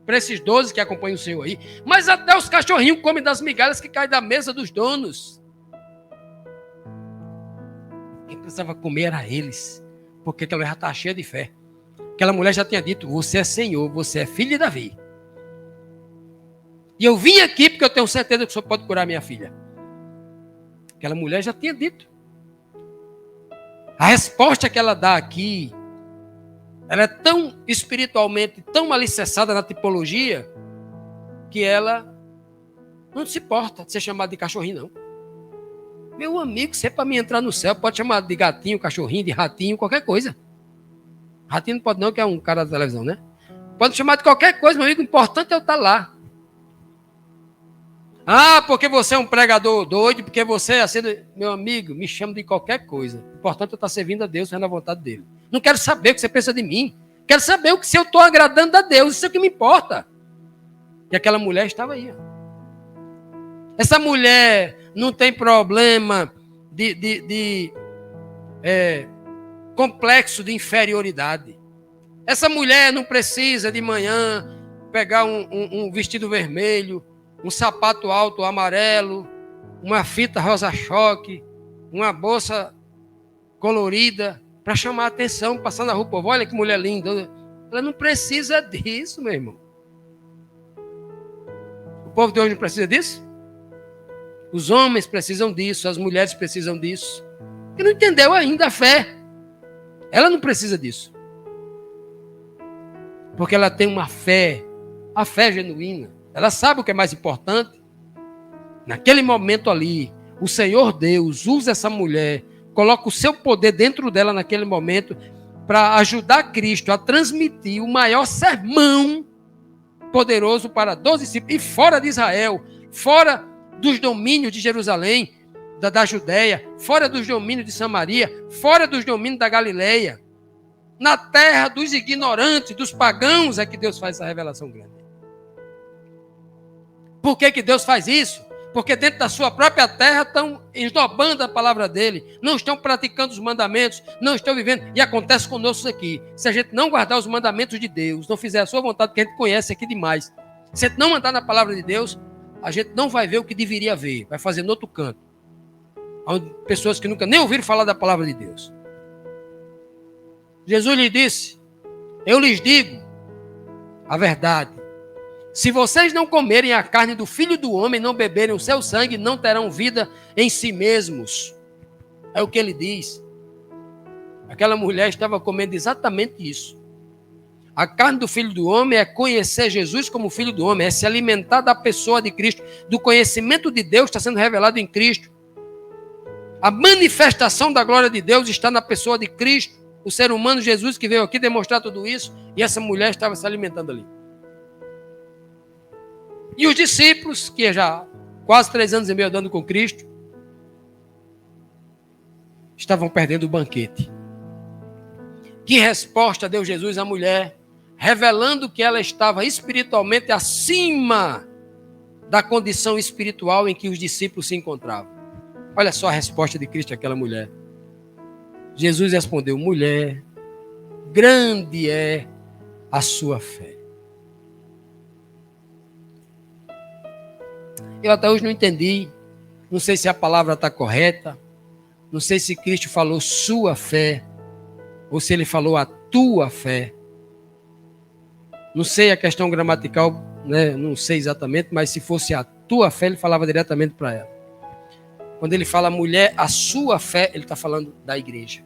Para esses 12 que acompanham o Senhor aí. Mas até os cachorrinhos comem das migalhas que caem da mesa dos donos. Quem precisava comer era eles. Porque aquela mulher já está cheia de fé. Aquela mulher já tinha dito, você é Senhor, você é filho de Davi. E eu vim aqui porque eu tenho certeza que o Senhor pode curar minha filha. Aquela mulher já tinha dito. A resposta que ela dá aqui, ela é tão espiritualmente, tão alicerçada na tipologia, que ela não se importa de ser chamada de cachorrinho, não. Meu amigo, se é para mim entrar no céu, pode chamar de gatinho, cachorrinho, de ratinho, qualquer coisa. Ratinho não pode não, que é um cara da televisão, né? Pode chamar de qualquer coisa, meu amigo, o importante é eu estar lá. Ah, porque você é um pregador doido, porque você é assim, meu amigo, me chama de qualquer coisa. O importante é eu estar servindo a Deus, fazendo a vontade dele. Não quero saber o que você pensa de mim. Quero saber o que se eu estou agradando a Deus, isso é o que me importa. E aquela mulher estava aí. Ó. Essa mulher não tem problema de complexo de inferioridade. Essa mulher não precisa de manhã pegar um vestido vermelho, um sapato alto amarelo, uma fita rosa-choque, uma bolsa colorida, para chamar a atenção, passando na rua, povo, olha que mulher linda. Ela não precisa disso, meu irmão. O povo de hoje não precisa disso? Os homens precisam disso, as mulheres precisam disso. E não entendeu ainda a fé. Ela não precisa disso. Porque ela tem uma fé, a fé genuína. Ela sabe o que é mais importante. Naquele momento ali, o Senhor Deus usa essa mulher, coloca o seu poder dentro dela naquele momento para ajudar Cristo a transmitir o maior sermão poderoso para 12 discípulos. E fora de Israel, fora dos domínios de Jerusalém, da Judéia, fora dos domínios de Samaria, fora dos domínios da Galileia. Na terra dos ignorantes, dos pagãos, é que Deus faz essa revelação grande. Por que Deus faz isso? Porque dentro da sua própria terra estão esnobando a palavra dele, não estão praticando os mandamentos, não estão vivendo. E acontece conosco aqui. Se a gente não guardar os mandamentos de Deus, não fizer a sua vontade, que a gente conhece aqui demais, se a gente não andar na palavra de Deus, a gente não vai ver o que deveria ver, vai fazer no outro canto. Onde pessoas que nunca nem ouviram falar da palavra de Deus. Jesus lhe disse, eu lhes digo a verdade. Se vocês não comerem a carne do Filho do Homem, não beberem o seu sangue, não terão vida em si mesmos. É o que ele diz. Aquela mulher estava comendo exatamente isso. A carne do Filho do Homem é conhecer Jesus como Filho do Homem, é se alimentar da pessoa de Cristo, do conhecimento de Deus que está sendo revelado em Cristo. A manifestação da glória de Deus está na pessoa de Cristo, o ser humano Jesus que veio aqui demonstrar tudo isso, e essa mulher estava se alimentando ali. E os discípulos, que já quase 3 anos e meio andando com Cristo, estavam perdendo o banquete. Que resposta deu Jesus à mulher, revelando que ela estava espiritualmente acima da condição espiritual em que os discípulos se encontravam. Olha só a resposta de Cristo àquela mulher. Jesus respondeu, mulher, grande é a sua fé. Eu até hoje não entendi, não sei se a palavra está correta, não sei se Cristo falou sua fé, ou se ele falou a tua fé. Não sei a questão gramatical, né? Não sei exatamente, mas se fosse a tua fé, ele falava diretamente para ela. Quando ele fala mulher, a sua fé, ele está falando da igreja.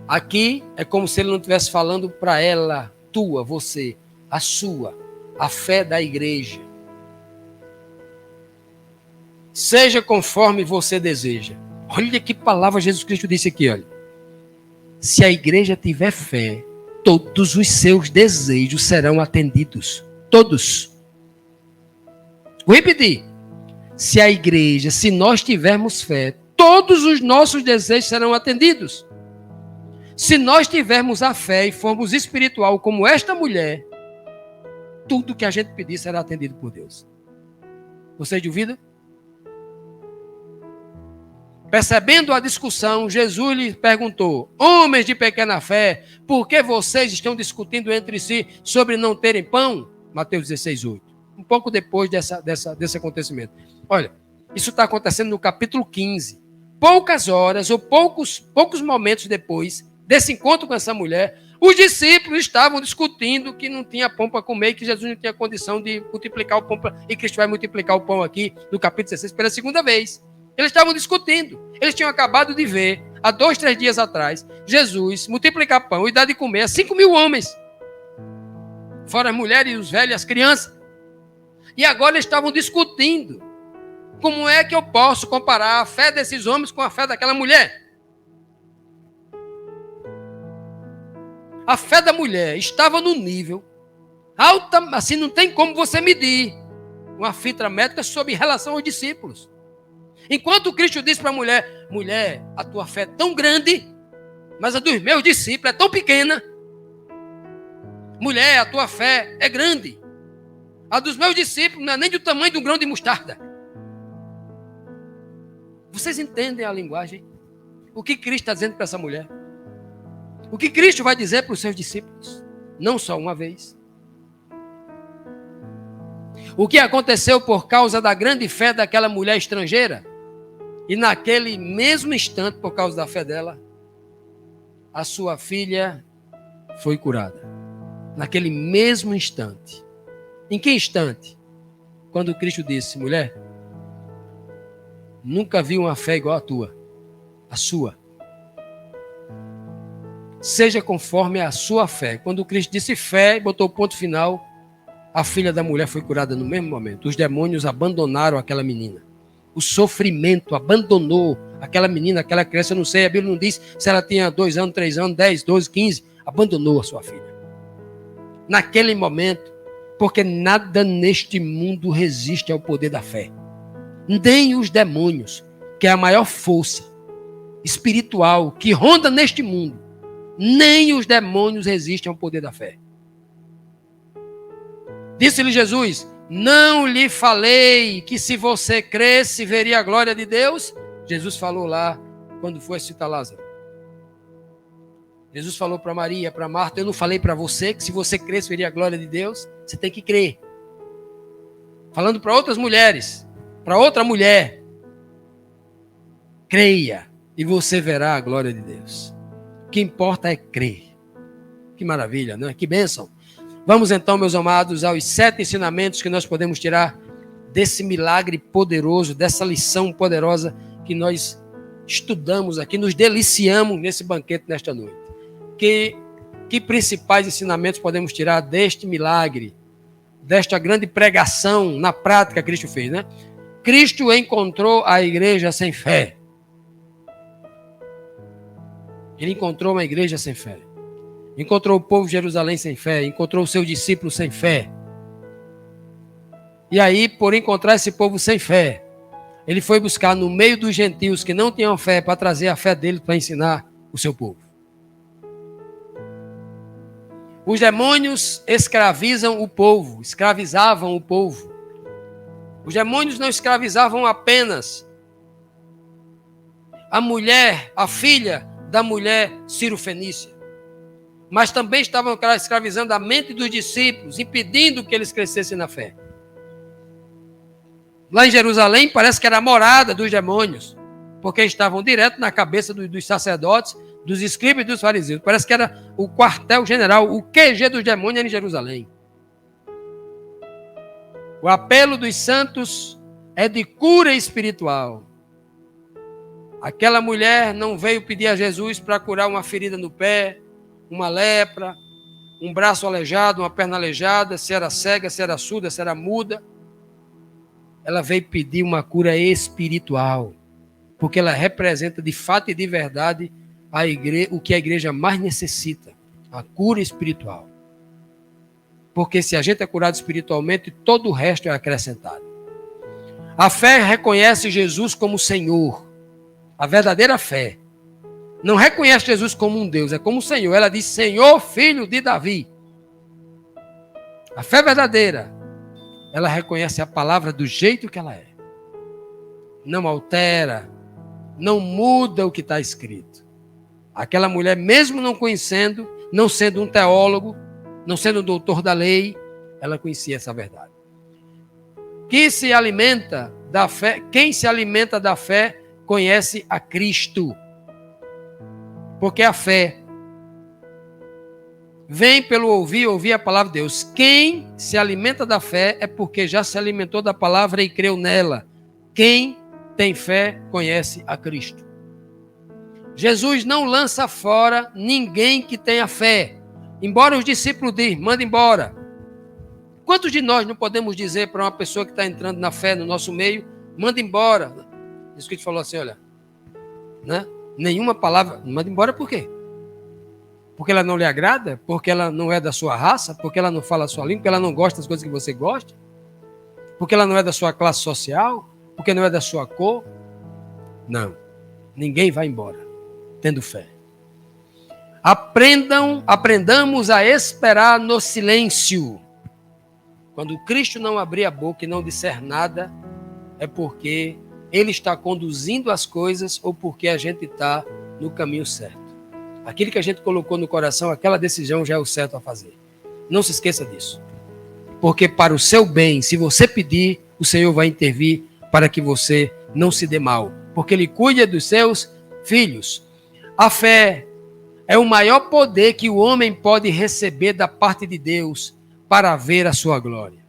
Aqui é como se ele não estivesse falando para ela, tua, você, a sua, a fé da igreja. Seja conforme você deseja. Olha que palavra Jesus Cristo disse aqui, olha. Se a igreja tiver fé, todos os seus desejos serão atendidos. Todos. Vou repetir. Se a igreja, se nós tivermos fé, todos os nossos desejos serão atendidos. Se nós tivermos a fé e formos espiritual como esta mulher, tudo que a gente pedir será atendido por Deus. Você duvida? Percebendo a discussão, Jesus lhe perguntou: homens de pequena fé, por que vocês estão discutindo entre si sobre não terem pão? Mateus 16:8. Um pouco depois desse acontecimento. Olha, isso está acontecendo no capítulo 15. Poucas horas ou poucos momentos depois desse encontro com essa mulher, os discípulos estavam discutindo que não tinha pão para comer e que Jesus não tinha condição de multiplicar o pão. E Cristo vai multiplicar o pão aqui no capítulo 16 pela segunda vez. Eles estavam discutindo. Eles tinham acabado de ver, há 2, 3 dias atrás, Jesus multiplicar pão e dar de comer a 5.000 homens. Fora as mulheres, os velhos e as crianças. E agora eles estavam discutindo. Como é que eu posso comparar a fé desses homens com a fé daquela mulher? A fé da mulher estava no nível alta, assim não tem como você medir uma fita métrica sobre relação aos discípulos. Enquanto Cristo disse para a mulher: mulher, a tua fé é tão grande, mas a dos meus discípulos é tão pequena. Mulher, a tua fé é grande. A dos meus discípulos não é nem do tamanho de um grão de mostarda. Vocês entendem a linguagem? O que Cristo está dizendo para essa mulher? O que Cristo vai dizer para os seus discípulos? Não só uma vez. O que aconteceu por causa da grande fé daquela mulher estrangeira? E naquele mesmo instante, por causa da fé dela, a sua filha foi curada. Naquele mesmo instante. Em que instante? Quando Cristo disse: mulher, nunca vi uma fé igual a tua, a sua. Seja conforme a sua fé. Quando Cristo disse fé, botou o ponto final, a filha da mulher foi curada no mesmo momento. Os demônios abandonaram aquela menina. O sofrimento abandonou aquela menina, aquela criança. Eu não sei, a Bíblia não diz se ela tinha 2 anos, 3 anos, 10, 12, 15. Abandonou a sua filha. Naquele momento, porque nada neste mundo resiste ao poder da fé. Nem os demônios, que é a maior força espiritual que ronda neste mundo, nem os demônios resistem ao poder da fé. Disse-lhe Jesus: não lhe falei que se você cresce, veria a glória de Deus? Jesus falou lá, quando foi citar Lázaro. Jesus falou para Maria, para Marta: eu não falei para você que se você cresce, veria a glória de Deus? Você tem que crer. Falando para outras mulheres, para outra mulher: creia e você verá a glória de Deus. O que importa é crer. Que maravilha, não é? Que bênção. Vamos então, meus amados, aos 7 ensinamentos que nós podemos tirar desse milagre poderoso, dessa lição poderosa que nós estudamos aqui, nos deliciamos nesse banquete nesta noite. Que principais ensinamentos podemos tirar deste milagre, desta grande pregação na prática que Cristo fez, né? Cristo encontrou a igreja sem fé. Ele encontrou uma igreja sem fé. Encontrou o povo de Jerusalém sem fé. Encontrou os seus discípulos sem fé. E aí, por encontrar esse povo sem fé, ele foi buscar no meio dos gentios que não tinham fé, para trazer a fé dele para ensinar o seu povo. Os demônios escravizavam o povo. Os demônios não escravizavam apenas a mulher, a filha da mulher Ciro-Fenícia. Mas também estavam escravizando a mente dos discípulos, impedindo que eles crescessem na fé. Lá em Jerusalém parece que era a morada dos demônios, porque estavam direto na cabeça dos sacerdotes, dos escribas e dos fariseus. Parece que era o quartel-general, o QG dos demônios era em Jerusalém. O apelo dos santos é de cura espiritual. Aquela mulher não veio pedir a Jesus para curar uma ferida no pé, uma lepra, um braço aleijado, uma perna aleijada, se era cega, se era surda, se era muda. Ela veio pedir uma cura espiritual, porque ela representa de fato e de verdade o que a igreja mais necessita, a cura espiritual. Porque se a gente é curado espiritualmente, todo o resto é acrescentado. A fé reconhece Jesus como Senhor, a verdadeira fé. Não reconhece Jesus como um Deus, é como o Senhor. Ela diz, Senhor, filho de Davi. A fé verdadeira, ela reconhece a palavra do jeito que ela é. Não altera, não muda o que está escrito. Aquela mulher, mesmo não conhecendo, não sendo um teólogo, não sendo um doutor da lei, ela conhecia essa verdade. Quem se alimenta da fé, conhece a Cristo. Porque a fé vem pelo ouvir a palavra de Deus. Quem se alimenta da fé é porque já se alimentou da palavra e creu nela. Quem tem fé conhece a Cristo. Jesus não lança fora ninguém que tenha fé. Embora os discípulos digam, manda embora. Quantos de nós não podemos dizer para uma pessoa que está entrando na fé no nosso meio, manda embora? Isso que a gente falou assim, olha, né? Nenhuma palavra, manda embora por quê? Porque ela não lhe agrada? Porque ela não é da sua raça? Porque ela não fala a sua língua? Porque ela não gosta das coisas que você gosta? Porque ela não é da sua classe social? Porque não é da sua cor? Não, ninguém vai embora tendo fé. Aprendamos a esperar no silêncio. Quando Cristo não abrir a boca e não disser nada, é porque Ele está conduzindo as coisas ou porque a gente está no caminho certo. Aquilo que a gente colocou no coração, aquela decisão já é o certo a fazer. Não se esqueça disso. Porque para o seu bem, se você pedir, o Senhor vai intervir para que você não se dê mal. Porque Ele cuida dos seus filhos. A fé é o maior poder que o homem pode receber da parte de Deus para ver a sua glória.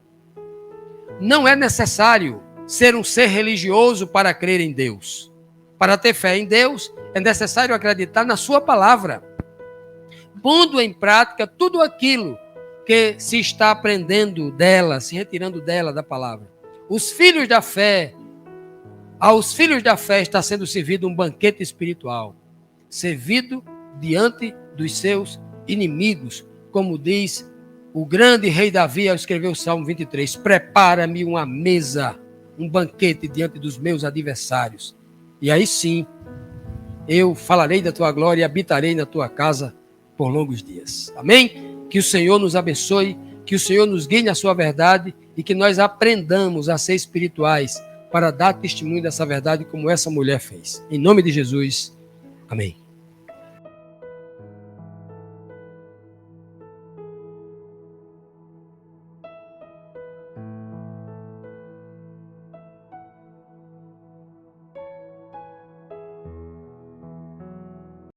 Não é necessário ser um ser religioso para crer em Deus. Para ter fé em Deus, é necessário acreditar na sua palavra, pondo em prática tudo aquilo que se está aprendendo dela, se retirando dela da palavra. Aos filhos da fé está sendo servido um banquete espiritual, servido diante dos seus inimigos, como diz o grande rei Davi ao escrever o Salmo 23, prepara-me uma mesa, um banquete diante dos meus adversários. E aí sim, eu falarei da tua glória e habitarei na tua casa por longos dias. Amém? Que o Senhor nos abençoe, que o Senhor nos guie na sua verdade e que nós aprendamos a ser espirituais para dar testemunho dessa verdade como essa mulher fez. Em nome de Jesus, amém.